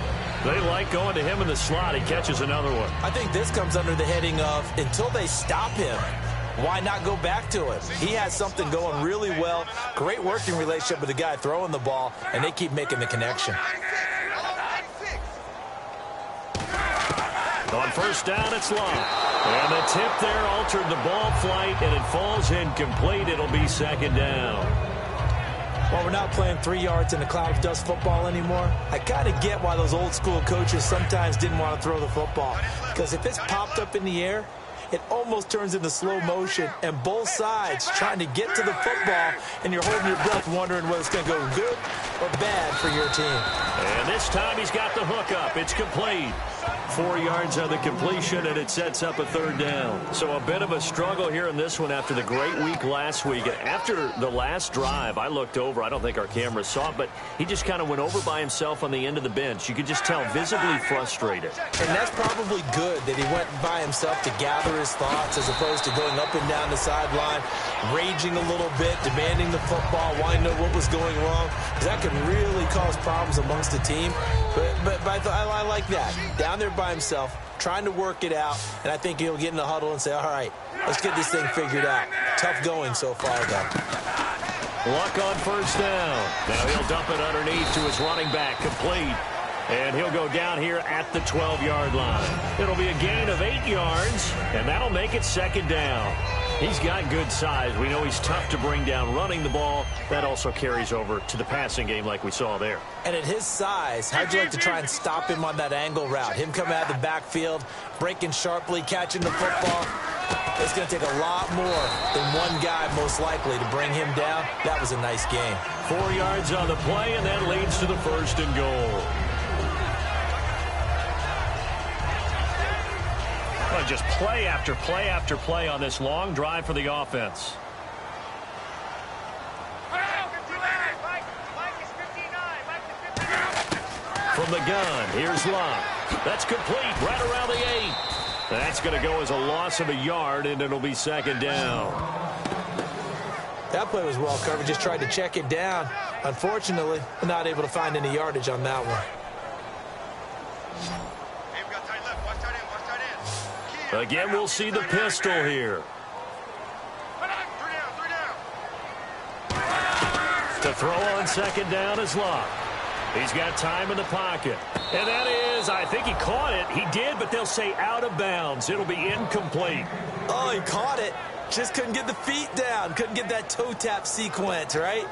They like going to him in the slot. He catches another one. I think this comes under the heading of until they stop him, why not go back to him? He has something going really well. Great working relationship with the guy throwing the ball, and they keep making the connection. On first down, it's Love. And the tip there altered the ball flight, and it falls incomplete. It'll be second down. Well, we're not playing 3 yards in a cloud of dust football anymore. I kind of get why those old school coaches sometimes didn't want to throw the football. Because if it's popped up in the air, it almost turns into slow motion, and both sides trying to get to the football, and you're holding your breath wondering whether it's going to go good or bad for your team. And this time he's got the hook up. It's complete. 4 yards on the completion, and it sets up a third down. So a bit of a struggle here in this one after the great week last week. And after the last drive, I looked over. I don't think our camera saw it, but he just kind of went over by himself on the end of the bench. You could just tell visibly frustrated. And that's probably good that he went by himself to gather his thoughts as opposed to going up and down the sideline, raging a little bit, demanding the football, wanting to know what was going wrong. Because that could really cause problems amongst the team. But I like that. Down there by himself, trying to work it out, and I think he'll get in the huddle and say, all right, let's get this thing figured out. Tough going so far, though. Luck on first down. Now he'll dump it underneath to his running back, complete. And he'll go down here at the 12-yard line. It'll be a gain of 8 yards, and that'll make it second down. He's got good size. We know he's tough to bring down running the ball. That also carries over to the passing game like we saw there. And at his size, how'd you like to try and stop him on that angle route? Him coming out of the backfield, breaking sharply, catching the football. It's going to take a lot more than one guy most likely to bring him down. That was a nice game. 4 yards on the play, and that leads to the first and goal. Well, just play after play after play on this long drive for the offense. From the gun, here's Love. That's complete right around the 8. That's going to go as a loss of a yard, and it'll be second down. That play was well covered. Just tried to check it down. Unfortunately, not able to find any yardage on that one. Again, we'll see the pistol here. To throw on second down is Love. He's got time in the pocket. And that is, I think he caught it. He did, but they'll say out of bounds. It'll be incomplete. Oh, he caught it. Just couldn't get the feet down. Couldn't get that toe tap sequence, right?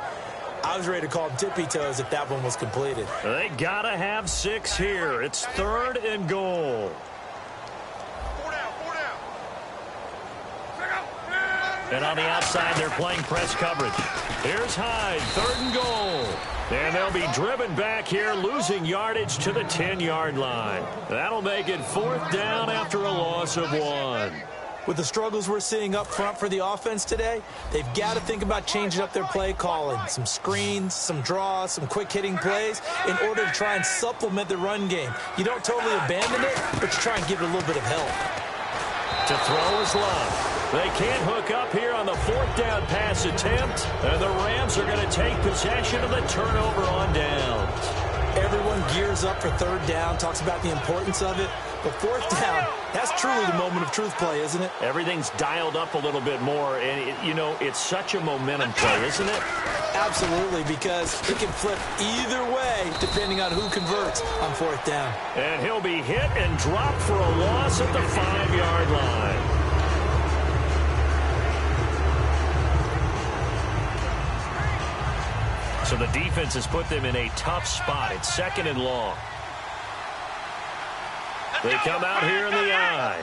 I was ready to call him tippy toes if that one was completed. They got to have 6 here. It's third and goal. And on the outside, they're playing press coverage. Here's Hyde, third and goal. And they'll be driven back here, losing yardage to the 10-yard line. That'll make it fourth down after a loss of 1. With the struggles we're seeing up front for the offense today, they've got to think about changing up their play calling. Some screens, some draws, some quick-hitting plays in order to try and supplement the run game. You don't totally abandon it, but you try and give it a little bit of help. To throw is Love. They can't hook up here on the fourth down pass attempt, and the Rams are going to take possession of the turnover on downs. Everyone gears up for third down, talks about the importance of it. But fourth down, that's truly the moment of truth play, isn't it? Everything's dialed up a little bit more, and, you know, it's such a momentum play, isn't it? Absolutely, because it can flip either way depending on who converts on fourth down. And he'll be hit and dropped for a loss at the 5-yard line. So the defense has put them in a tough spot. It's second and long. They come out here in the eye.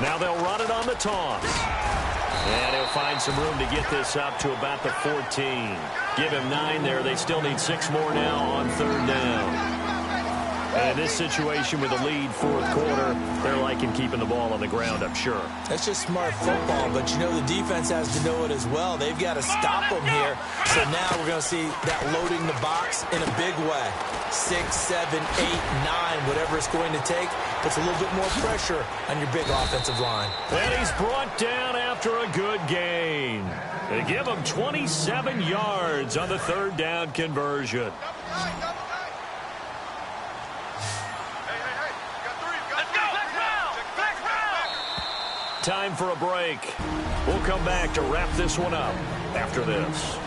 Now they'll run it on the toss. And he'll find some room to get this up to about the 14. Give him 9 there. They still need 6 more now on third down. And in this situation with a lead fourth quarter, they're liking keeping the ball on the ground, I'm sure. That's just smart football, but you know the defense has to know it as well. They've got to stop them here. So now we're going to see that loading the box in a big way. 6, 7, 8, 9, whatever it's going to take, puts a little bit more pressure on your big offensive line. And he's brought down after a good gain. They give him 27 yards on the third down conversion. Time for a break. We'll come back to wrap this one up after this.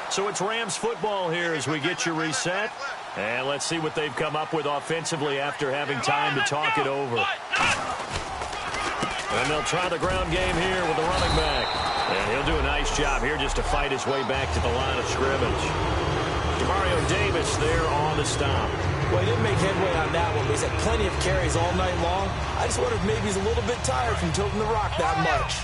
So it's Rams football here as we get you reset. And let's see what they've come up with offensively after having time to talk it over. And they'll try the ground game here with the running back. And he'll do a nice job here just to fight his way back to the line of scrimmage. Demario Davis there on the stop. Well, he didn't make headway on that one, but he's had plenty of carries all night long. I just wonder if maybe he's a little bit tired from tilting the rock that much.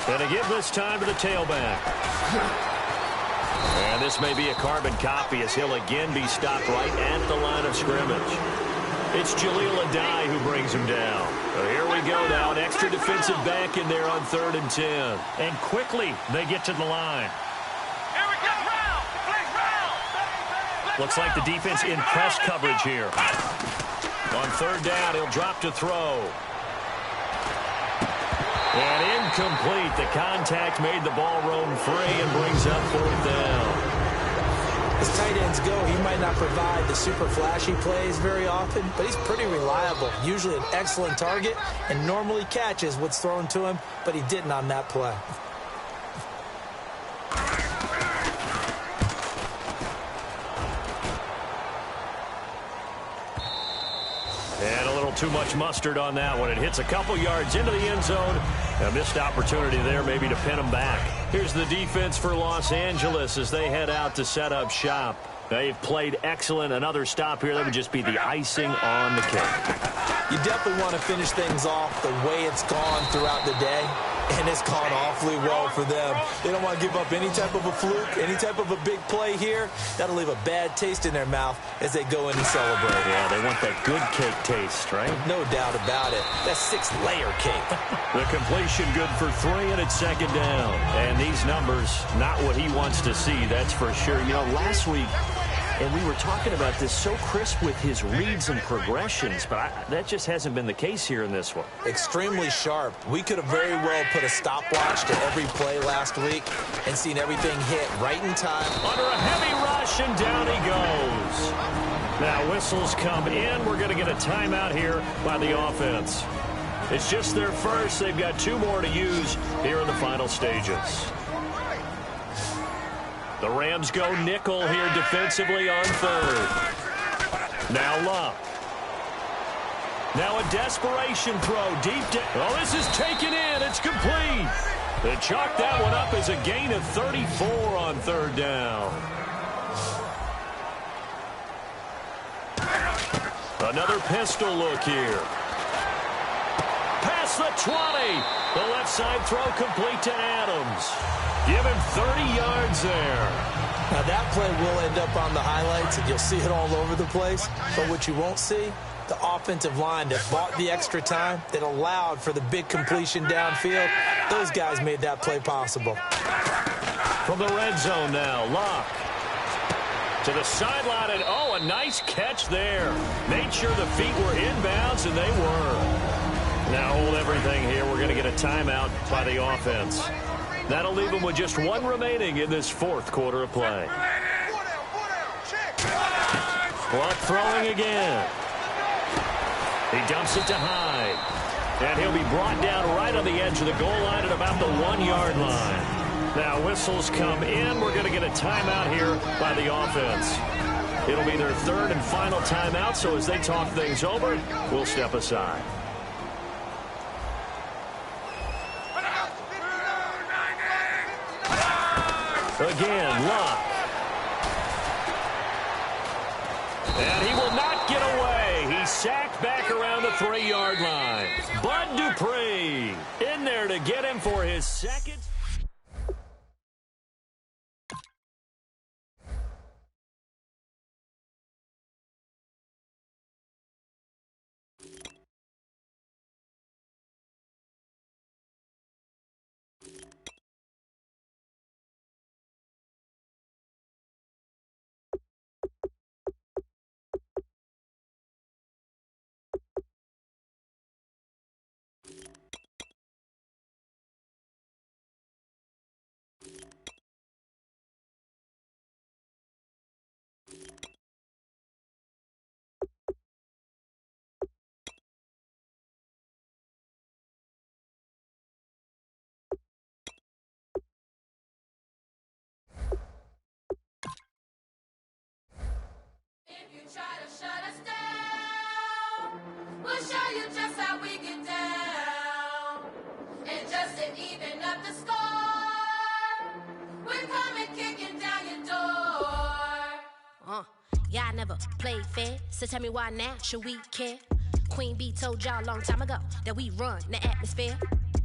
And to give this time to the tailback. And this may be a carbon copy as he'll again be stopped right at the line of scrimmage. It's Jaleel Adai who brings him down. So here we go now, an extra defensive back in there on 3rd and 10. And quickly they get to the line. Here we go. Round. Looks like the defense in press coverage here. On 3rd down, he'll drop to throw. And incomplete. The contact made the ball roam free and brings up 4th down. As tight ends go, he might not provide the super flashy plays very often, but he's pretty reliable. Usually an excellent target and normally catches what's thrown to him, but he didn't on that play. And a little too much mustard on that one. It hits a couple yards into the end zone. A missed opportunity there maybe to pin them back. Here's the defense for Los Angeles as they head out to set up shop. They've played excellent. Another stop here, that would just be the icing on the cake. You definitely want to finish things off the way it's gone throughout the day, and it's gone awfully well for them. They don't want to give up any type of a fluke, any type of a big play here. That'll leave a bad taste in their mouth as they go in and celebrate. Yeah, they want that good cake taste, right? No doubt about it. That 6-layer cake. The completion good for 3, and it's 2nd down. And these numbers, not what he wants to see, that's for sure. You know, last week, and we were talking about this, so crisp with his reads and progressions, but that just hasn't been the case here in this one. Extremely sharp. We could have very well put a stopwatch to every play last week and seen everything hit right in time. Under a heavy rush, and down he goes. Now whistles come in. We're going to get a timeout here by the offense. It's just their first. They've got 2 more to use here in the final stages. The Rams go nickel here defensively on 3rd. Now Luck. Now a desperation throw deep down. Oh, this is taken in. It's complete. They chalk that one up as a gain of 34 on 3rd down. Another pistol look here. Past the 20. The left side throw complete to Adams. Give him 30 yards there. Now that play will end up on the highlights, and you'll see it all over the place. But what you won't see, the offensive line that bought the extra time, that allowed for the big completion downfield, those guys made that play possible. From the red zone now, Locke. To the sideline, and oh, a nice catch there. Made sure the feet were inbounds, and they were. Now hold everything here. We're going to get a timeout by the offense. That'll leave them with just 1 remaining in this 4th quarter of play. Clock throwing again. He dumps it to Hyde. And he'll be brought down right on the edge of the goal line at about the 1-yard line. Now whistles come in. We're going to get a timeout here by the offense. It'll be their 3rd and final timeout, so as they talk things over, we'll step aside. Again, Luck. And he will not get away. He's sacked back around the 3-yard line. Bud Dupree in there to get him for his 2nd. Y'all never played fair, so tell me why now should we care? Queen Bee told y'all a long time ago that we run the atmosphere.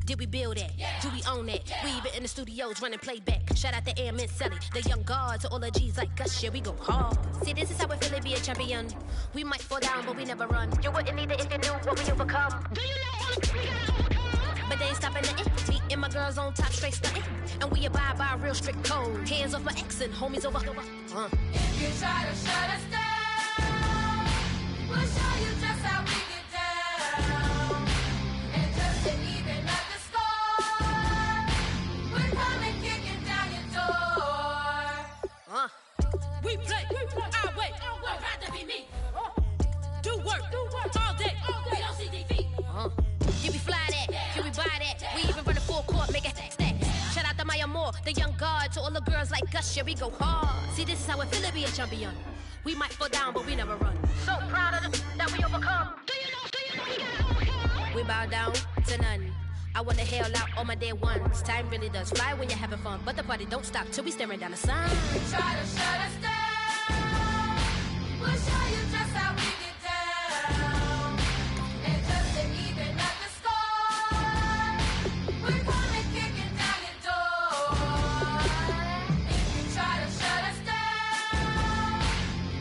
Did we build it? Yeah. Do we own it? Yeah. We even in the studios running playback. Shout out to Airman Sally, the young guards, to all the G's like us. Yeah, we go hard. See, this is how we feel to be a champion. We might fall down, but we never run. You wouldn't need it if you knew what we overcome. Do you know all the we gotta overcome? But they ain't stopping nothing. Me and my girls on top, straight stunting. And we abide by a real strict code. Hands off my ex and homies over. If you try to shut us down, we'll show you just how we get down. And just to even up the score, we're coming kicking down your door. We play our way. I'd rather be me. Do work all day. We don't see defeat. Can we fly that? Can we buy that? We even run a full court, make it stack. Shout out to Maya Moore, the young guard, to all the girls like us. Yeah, we go hard. See, this is how it feel to be a champion. We might fall down, but we never run. So proud of that we overcome. Do you know we gotta overcome? We bow down to none. I wanna hail out all my day ones. Time really does fly when you're having fun, but the party don't stop till we staring down the sun. If you try to shut us down, we'll show you just how we get down. And just to even up the score, we're coming kicking down your door. If you try to shut us down,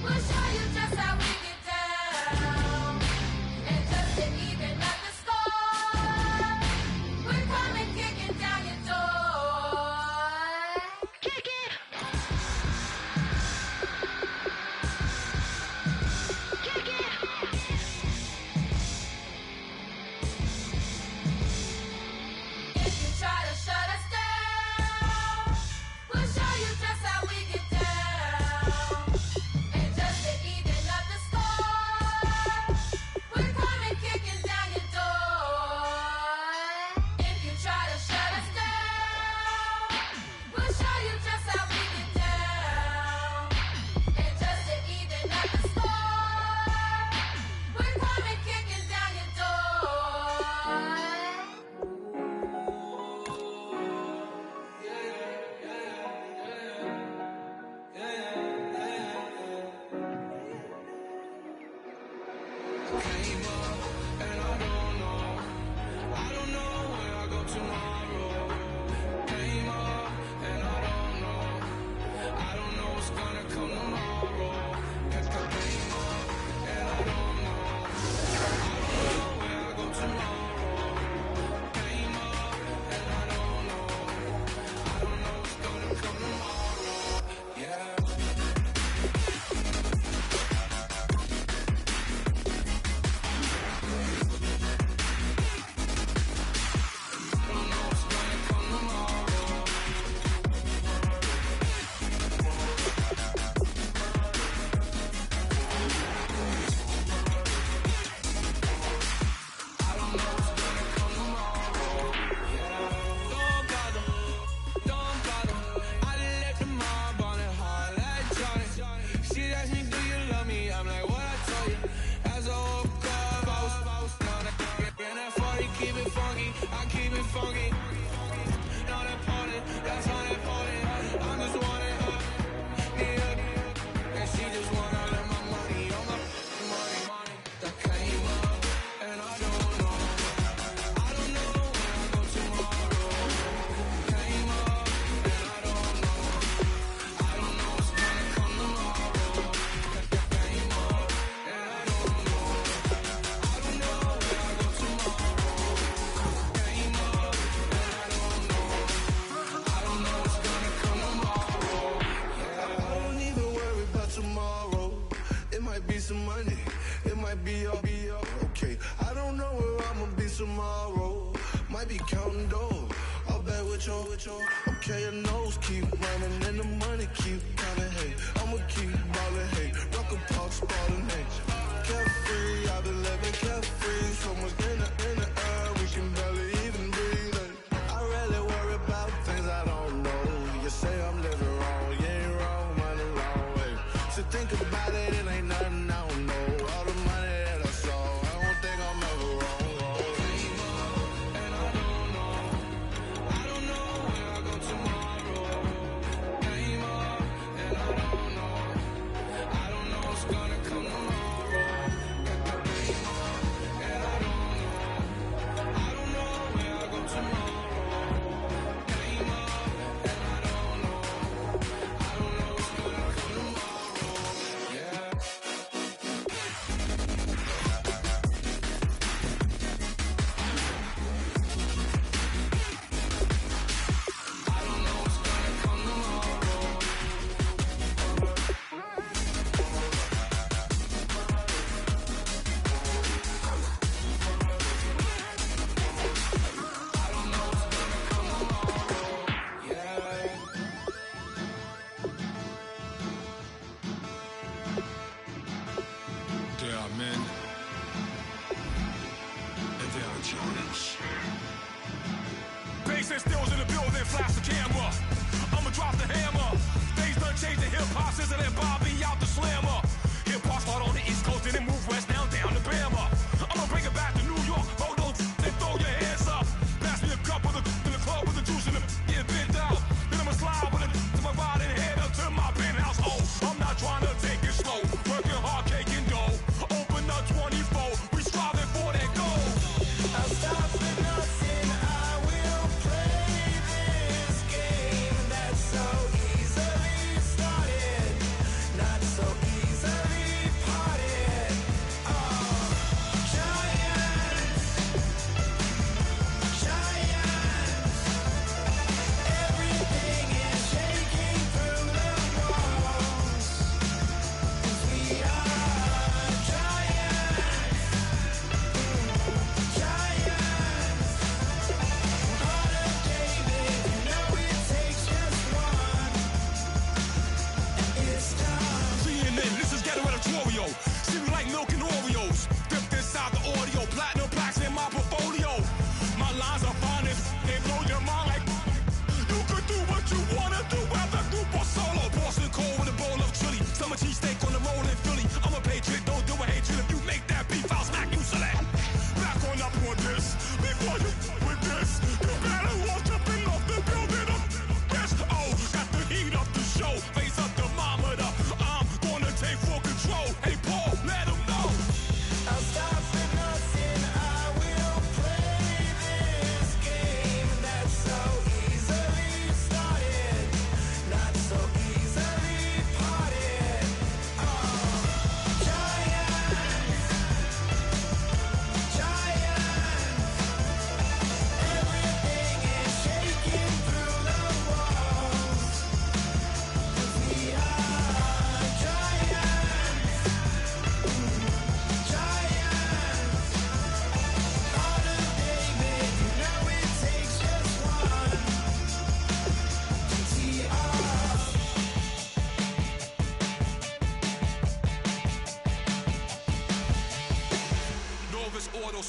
we'll show you just how we get down. And just to even up the score, we're coming kicking down your door. Kick it! Kick it! If you try to shut us down, we'll show you just how we get down. And just to even up the score, we're coming kicking down your door. If you try to shut us down, we'll show you just how we get down. And just to even up the score, we're coming kicking down your door. Came up and I don't know where I go tomorrow. Came up and I don't know what's gonna come tomorrow. Came up and I don't know where I go tomorrow. Came up and I don't know what's gonna come tomorrow. Yeah. Don't bother. I done left the mob on it hard like Johnny. She asked me, do you love me? I'm like, what I told you. As a whole club, I was down and that 40 keep it funky. I keep it funky. On that pony, that's on that pony. I'm just wanting her, need her, and she just wanna let my money on my money. That came up and I don't know where I go tomorrow. Came up and I don't know what's gonna come tomorrow. Came up and I don't know where I go tomorrow. Came up and I don't know what's gonna come tomorrow. Yeah. I don't even worry about tomorrow. It might be some money, it might be all okay. I don't know where I'ma be tomorrow. Might be counting dough. I'll bet with your okay, your nose keep running and the money keep coming. Hey, I'ma keep ballin'. Hey, rock a parks ballin'. Hey, carefree, I've been living carefree. So much in the air, we can barely even breathe. Hey, I really worry about things I don't know. You say I'm living wrong, you ain't wrong, man, the wrong way. So think about it, it ain't nothing I don't know. All the money that I saw, I don't think I'm ever wrong. Came up and I don't know where I go tomorrow. Came up and I don't know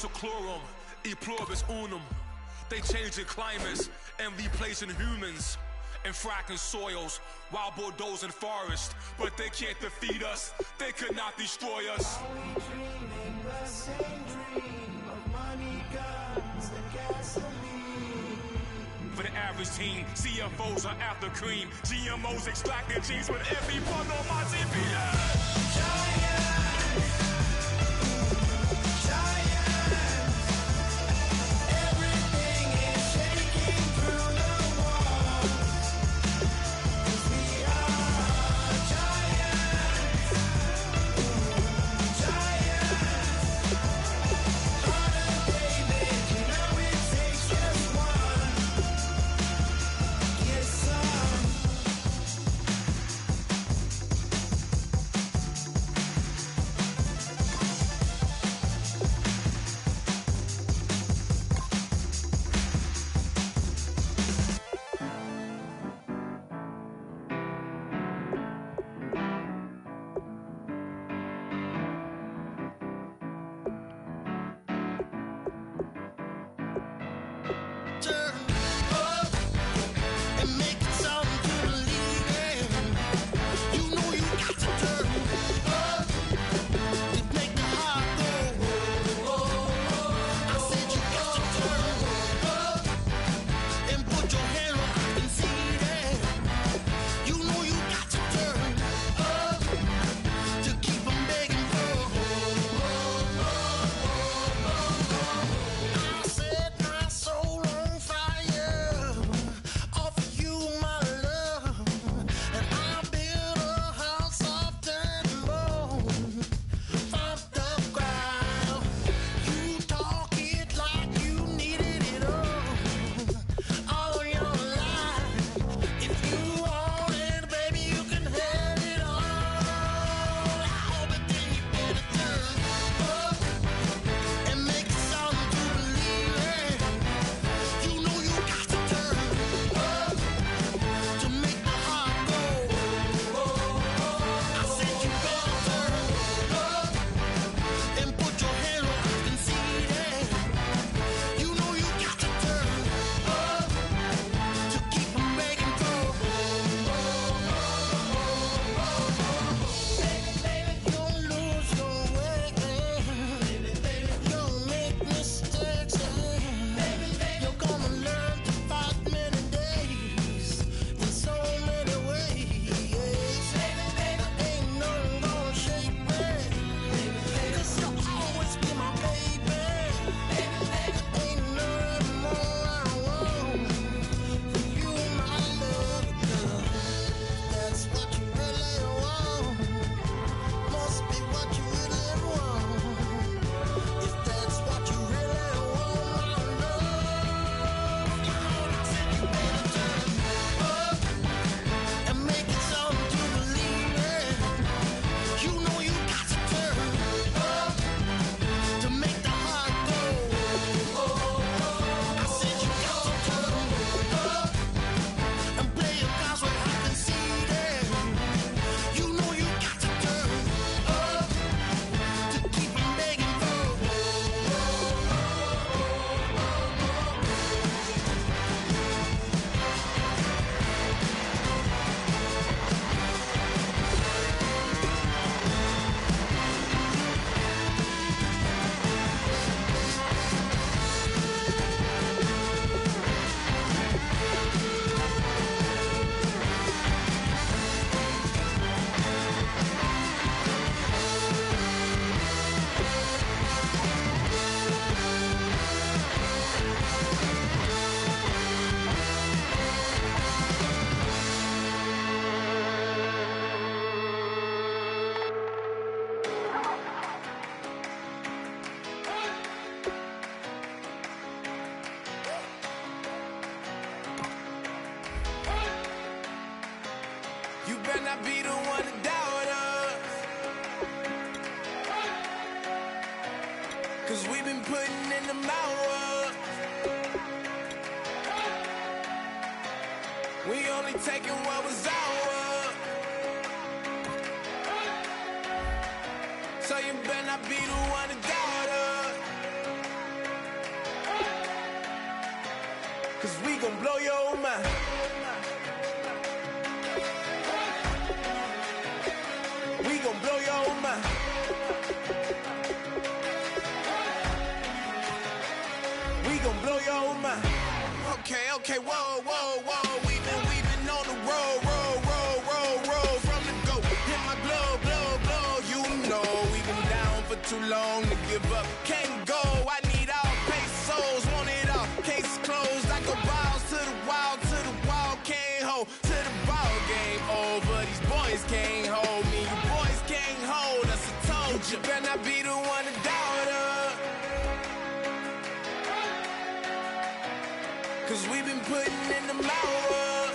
seclorum, e pluribus unum. They changing climates and replacing humans and fracking soils while bulldozing forests. But they can't defeat us, they could not destroy us. Are we dreaming the same dream of money, guns, and gasoline? For the average team, CFOs are after cream. GMOs extracting genes with every bundle on my TPS. Giants, everything is shaking through the walls. 'Cause we are giants, Harder, baby, you know it takes just one. Yes, son. Turn up and make it something to believe in. You know you got to turn up to make the heart go. I said you got to turn up and put your hand up and see that. You know you got to turn up to keep 'em begging for. I set my soul on fire, offer you my love, and I build a house of dirt and bone from the ground. You talk it like you needed it all your life. If you want it, baby, you can have it all. But then you better turn up and make it something to believe in. You know you got to turn up to make the heart go. I said you gotta turn up and put your hand up and see that. You know you got to turn up to keep 'em begging for. Baby, you'll lose your way. You'll make mistakes. You're gonna learn to fight many days in so many ways. Ain't nothing gonna shake me, 'cause you'll always be my baby. Ain't nothing more I want for you, my love, girl. That's what you really want. Must be what you really want. If that's what you really want, my love, I said you better turn up and make it something to believe in. You know you got to turn up to make the heart go. I said you got to turn up and play your cards where I can see that. You know you got to turn up to keep 'em begging for. You better not be the one to doubt us, 'cause we've been putting in the hours. We only taking what was ours. So you better not be the one to doubt us. gon' blow your mind. We gon' blow your mind. We gon' blow your mind. Okay, whoa, whoa, whoa. We been on the road from the go. Hit my glow. You know we been down for too long to give up. Can't go. I need all pesos, want it all. Case closed. I go balls to the wall. Can't hold to the ball game over. These boys can't hold me. You boys can't hold us. I told you. Better not be the one to doubt us. 'Cause we been putting in the hours.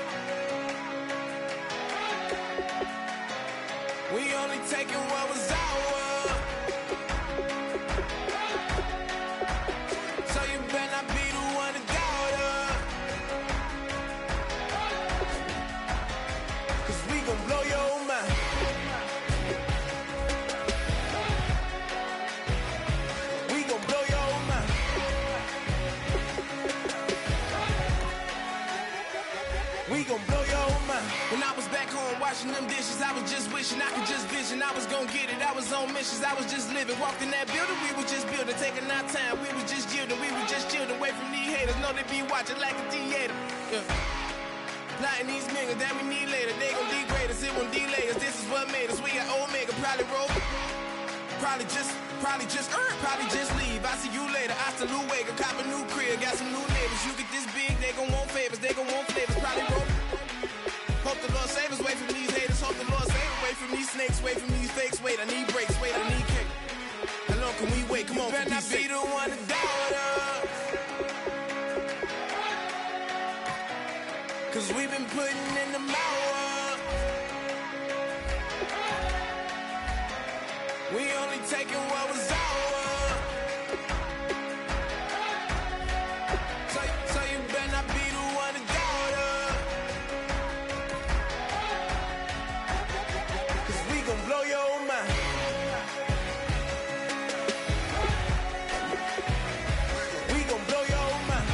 We only taking what was ours. So you better not be the one to doubt us. 'Cause we gon' blow your mind. We gon' blow your mind. We gon' blow your mind. When I was back home washing them dishes, I was just wishing I could just vision. I was gon' get it, I was on missions, I was just living. Walked in that building, we were just building, taking our time. We were just yielding, we were just chilling away from these haters. Know they be watching like a theater. Yeah. Plotting these niggas that we need later. They gon' degrade us, it won't delay us. This is what made us. We got Omega, probably roll. Probably just leave. I see you later. I salute Wake, cop a new crib, got some new neighbors. You get this big, they gon' want favors, they gon' want flavors. Probably roll. Hope the Lord save us, wait from these haters. Hope the Lord save us, wait from these snakes, wait from these fakes. Wait, I need breaks, wait, I need cake. How long can we wait? Come on, better not be the one to doubt us. 'Cause we been putting in the hours. We only taking what was ours. So you better not be the one to doubt us. 'Cause we gon' blow your mind. We gon' blow your mind.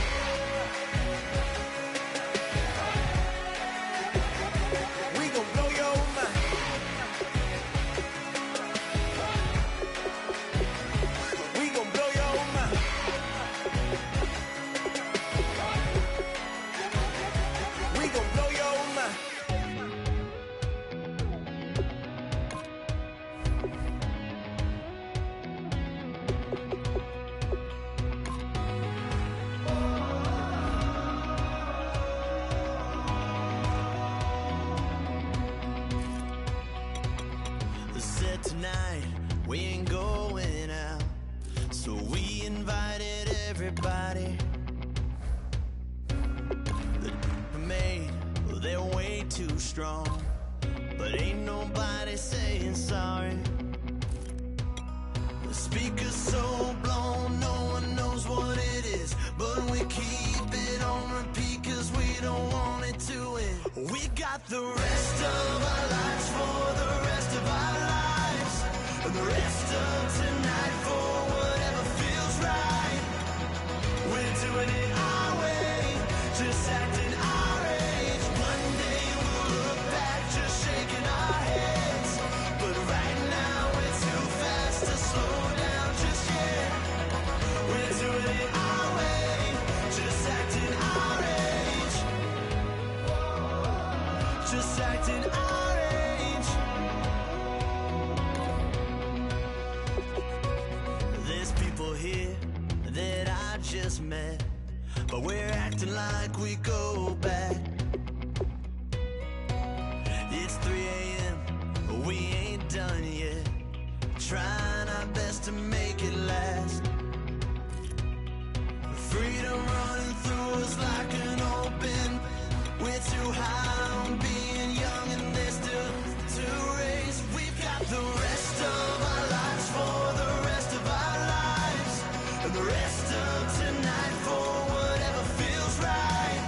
We gon' blow your mind. We gon' blow your mind. We gon' blow your mind. Said tonight we ain't going out, so we invited everybody. The made, well, they're way too strong, but ain't nobody saying sorry. The speaker's so blown, no one knows what it is, but we keep it on repeat 'cause we don't want it to end. We got the rest of our lives for the rest of our lives, and the rest of tonight for whatever feels right. We're doing it our way, just acting our age. One day we'll look back, just shaking our heads, but right now we're too fast to slow down just yet. We're doing it our way, just acting our age, just acting our age. There's people here that I just met, but we're acting like we go back. It's 3 a.m., but we ain't done yet, trying our best to make it last. Freedom running through us like an open. We're too high on being young and there's still to race. We've got the rest of our lives for the rest of our lives, and the rest of tonight for whatever feels right.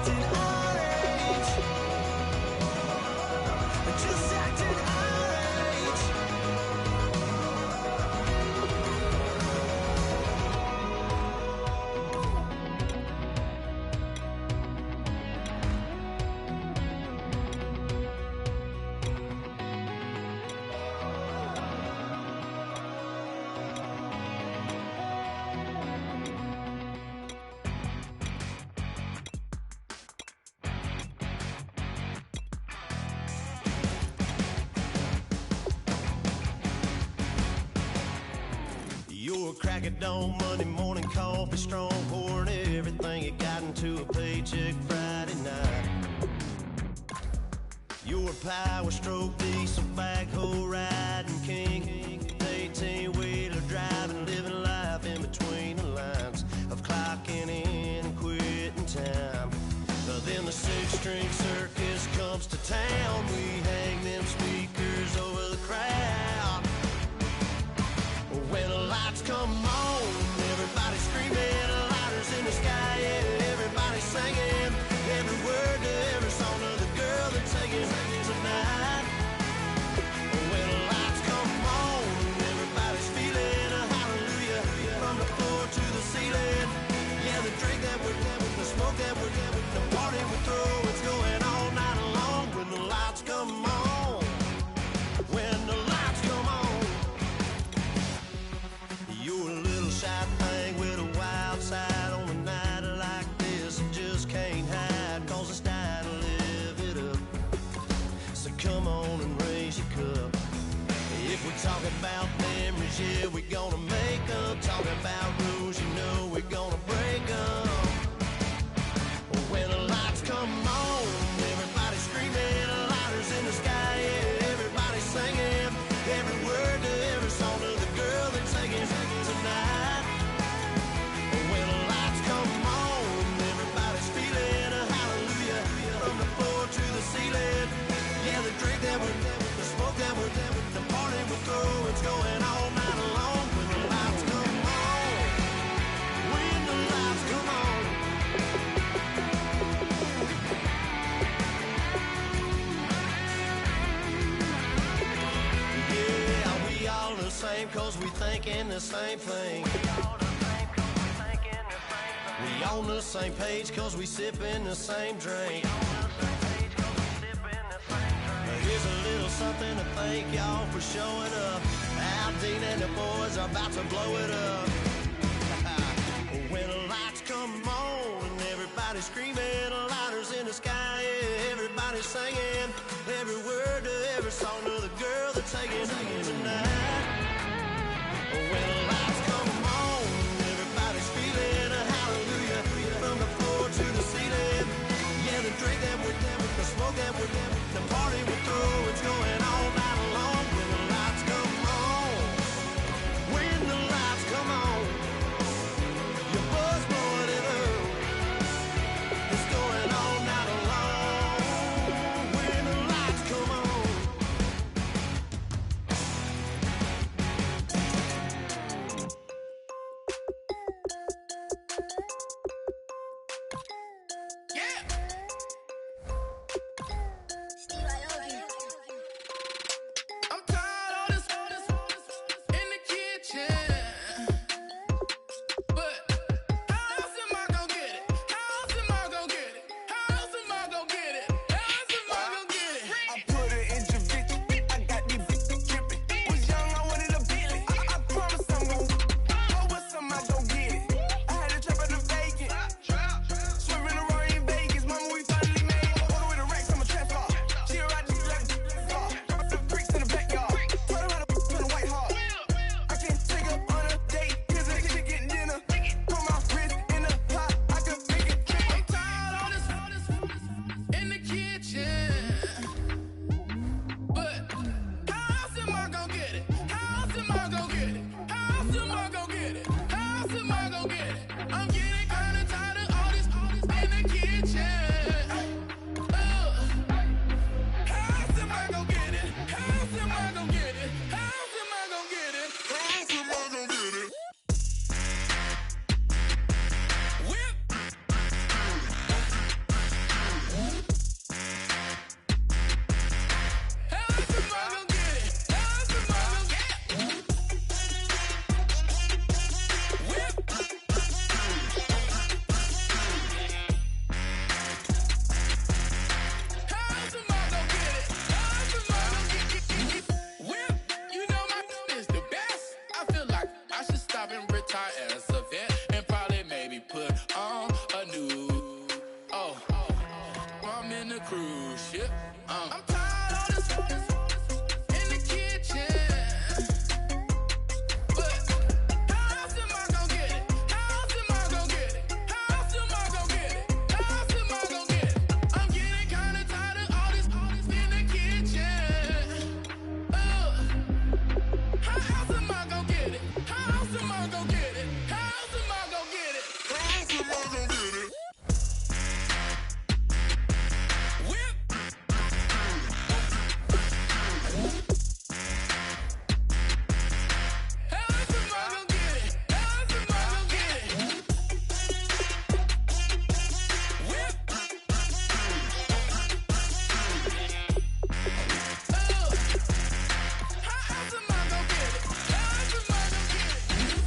acting our age. Just acting our age. You're a crack at dawn, Monday morning coffee, strong, pouring everything you got into a paycheck Friday night. You're a power stroke, diesel backhoe riding king, 18-wheeler driving, living life in between the lines of clocking in and quitting time. Then the six-string circus comes to town. We hang them speakers over the crowd. When the lights come on, everybody screaming, lighters in the sky, yeah, everybody singing every word to every song of the girl they're taking tonight. When the lights come on, everybody's feeling a hallelujah from the floor to the ceiling. Yeah, the drink that we're having, the smoke that we're having, the party we throw, it's going all night long. When the lights come on, when the lights come on. You're a little shy thing with a wild side on a night like this. You just can't hide, cause it's time to live it up. So come on and raise your cup. If we're talking about memories, yeah, we're gonna make them. Talking about rules, you know we're gonna break them. When the lights come on, everybody screaming, lighters in the sky, yeah, everybody singing every word to every song of the girl they're taking tonight. When the lights come on, everybody's feeling a hallelujah from the floor to the ceiling. Yeah, the drink that we're having, the smoke that we're having, the party we throw, it's going all night long. When the lights come on, when the lights come on. Yeah, we all the same cause we thinking the same thing. We on the same page cause we sipping the same drink. Here's a little something to thank y'all for showing up. Al Dean and the boys are about to blow it up. When the lights come on and everybody's screaming, lighters in the sky, yeah, everybody's singing every word to every song of the girl they're taking tonight. When the lights come on, everybody's feeling a hallelujah from the floor to the ceiling. Yeah, the drink that we're having, the smoke that we're having, the party we throw, it's going all night long. When the lights come on, when the lights come on, your buzz blowing it up, it's going all night long. When cruise ship. I'm tired of this in the kitchen. But how else am I gonna get it? How else am I gonna get it? How else am I gonna get it? How else am I gonna get it? I'm getting kinda tired of all this in the kitchen. How else am I gonna get it? How else am I gonna get it? How else am I gonna get it? How else am I gonna get it? Whip. How else am I gonna get it? How else am I gonna get it? Whip. How else am I gonna get it? How else am I gonna get it?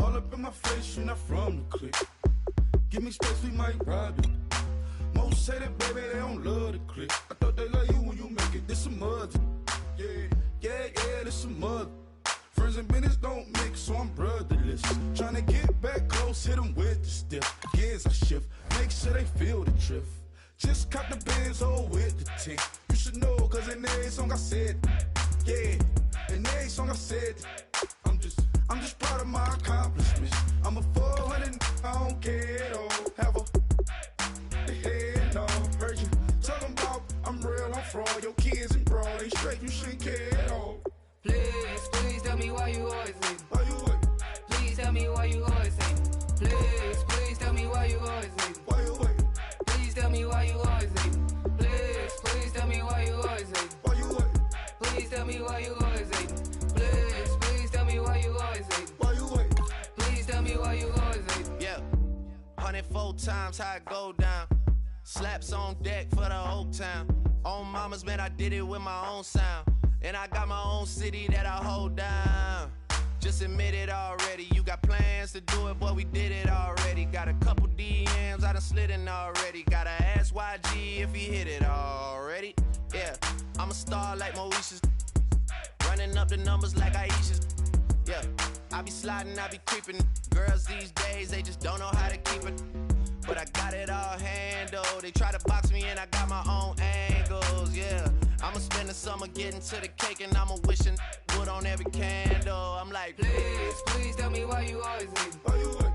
All up in my face, you're not from the clique. Give me space, we might rob it. Most say that, baby, they don't love the clique. I thought they love you when you make it. This some mother. Yeah, this some mother. Friends and business don't mix, so I'm brotherless. Tryna get back close, hit them with the stiff. Gears I shift, make sure they feel the drift. Just caught the Benz, oh, with the tint. You should know, cause in every song I said, yeah, in every song I said, I'm just proud of my accomplishments. I'm a 400, I don't care at all. Have a head, no, heard you talking about I'm real, I'm fraud. Your kids and broad ain't straight, you shouldn't care at all. Please, please tell me why you always leave. Why you wait? Please tell me why you always leave. Please, please tell me why you always leave. Why you wait? Please tell me why you always leave. Please, please tell me why you always leave. Why you wait? Please tell me why you always leave. Please, please tell me why you always leave. Why you wait? Please tell me why you always leave. Yeah, 104 times how it go down. Slaps on deck for the whole town. On mamas, man, I did it with my own sound. And I got my own city that I hold down. Just admit it already. You got plans to do it, boy, we did it already. Got a couple DMs, I done slid in already. Gotta ask YG if he hit it already. Yeah, I'm a star like Moesha's. Running up the numbers like Aisha's. Yeah, I be sliding, I be creeping. Girls these days, they just don't know how to keep it. But I got it all handled. They try to box me and I got my own angles, yeah. I'ma spend the summer getting to the cake and I'ma wishing wood on every candle. I'm like, Please, please tell me why you always leave. Why you wait?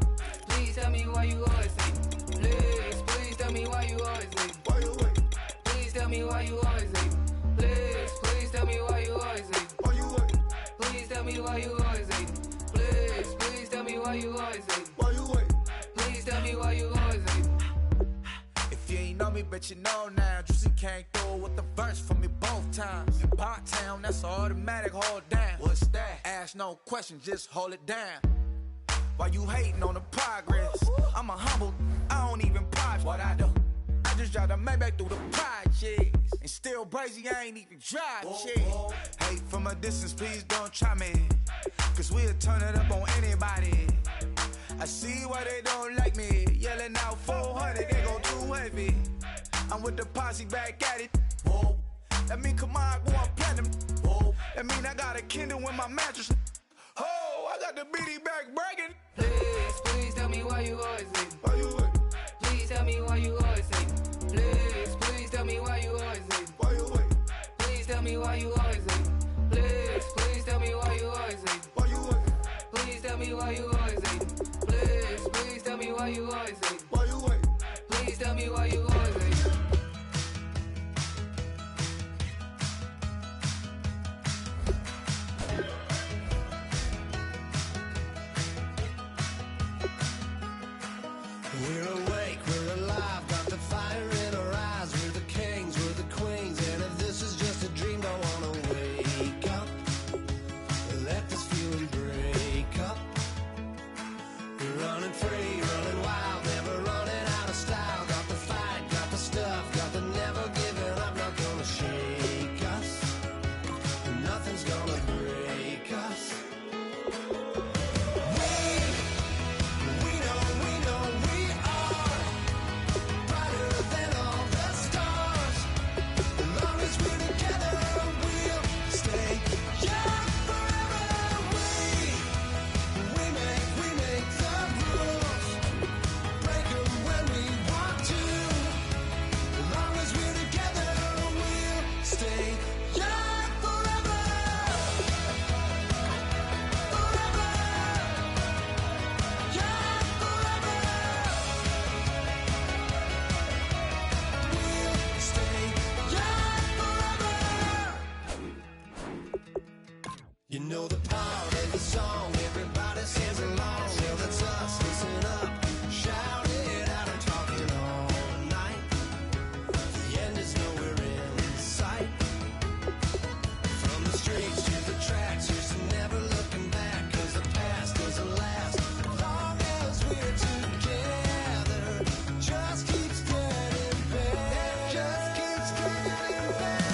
Please tell me why you always leave. Please, please tell me why you always leave. Why you wait? Please tell me why you always leave. Please, please tell me why you always leave. Why you wait? Please tell me why you always leave. Please, please tell me why you always leave. Why you wait? Please tell me why you always leave. If you ain't know me, bet you know now. Juicy came through with the verse for me both times. In Pot Town, that's automatic, hold down. What's that? Ask no question, just hold it down. Why you hating on the progress? I'm a humble, I don't even pop what I do. I just drive the Maybach through the projects. And still brazy, I ain't even drive shit. Hate from a distance, please don't try me. Cause we'll turn it up on anybody. I see why they don't like me. Yelling out 400, they go too heavy. I'm with the posse back at it. Whoa. That mean come on, boy, I'm platinum. Whoa. That mean I got a Kindle in my mattress. Oh, I got the BD back breaking. Please, please tell me why you always leave. Why you wait? Please tell me why you always leave. Please, please tell me why you always leave. Why you wait? Please tell me why you always leave. Please, please tell me why you always leave. Why you wait? Please tell me why you always leave. Please, please tell me why you always leave. Why you wait? Please tell me why you always leave. we're awake, we're alive, got the fire in our eyes. We're the kings, we're the queens, and if this is just a dream, don't wanna wake up. Let this feeling break up. We're running free, running wild, never running out of style. Got the fight, got You know the part of the song, everybody sings along. Well, that's us, listen up, shout it out, I'm talking all night. The end is nowhere in sight. From the streets to the tracks, here's never looking back, 'cause the past doesn't last. As long as we're together, just keeps getting better. Just keeps getting better.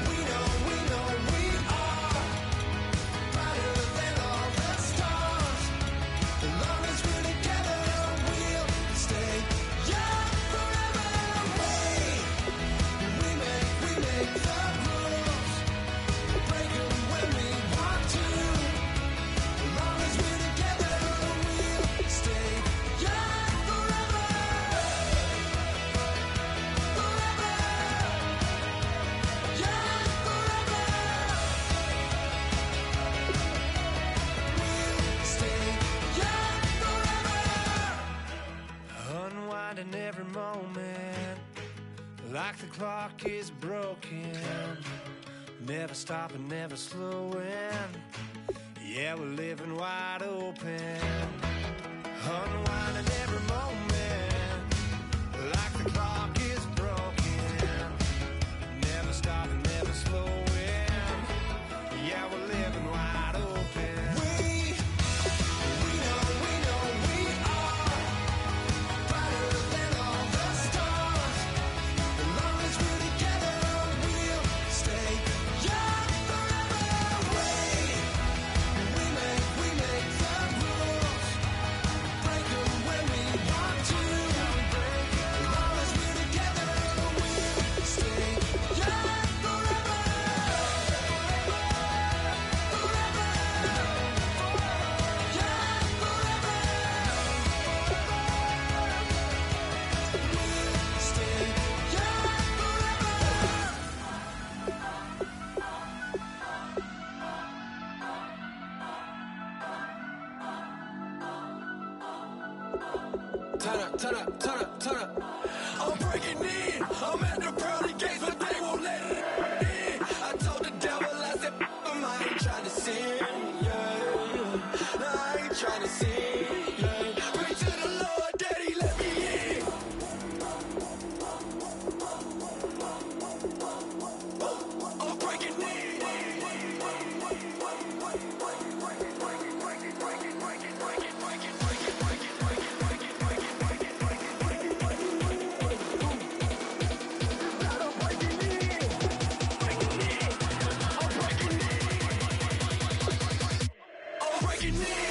We know we are brighter than all the stars. As long as we're together, we'll stay young forever. We make the rules, break them when we want to. As long as we're together, we'll stay young forever. Forever. Young forever. We'll stay young forever. Unwinding every moment, like the clock is broken. Never stopping, never slowing. Yeah, we're living wide open. Unwinding every moment, like the clock is broken. Never stopping, never slowing. Yeah, we're living wide open. We know we are brighter than all the stars. As long as we're together, we'll stay young forever. We make the rules, break them when we want to. As long as we're together, we'll stay young forever. Forever. Young forever. We'll stay young Turn up. I'm breaking in. I'm at the pearly gates, but they won't let it in. I told the devil, I said, I ain't trying to sin, yeah. No, I ain't trying to sin, yeah. Pray to the Lord, Daddy, let me in. I'm breaking in. I'm breaking in.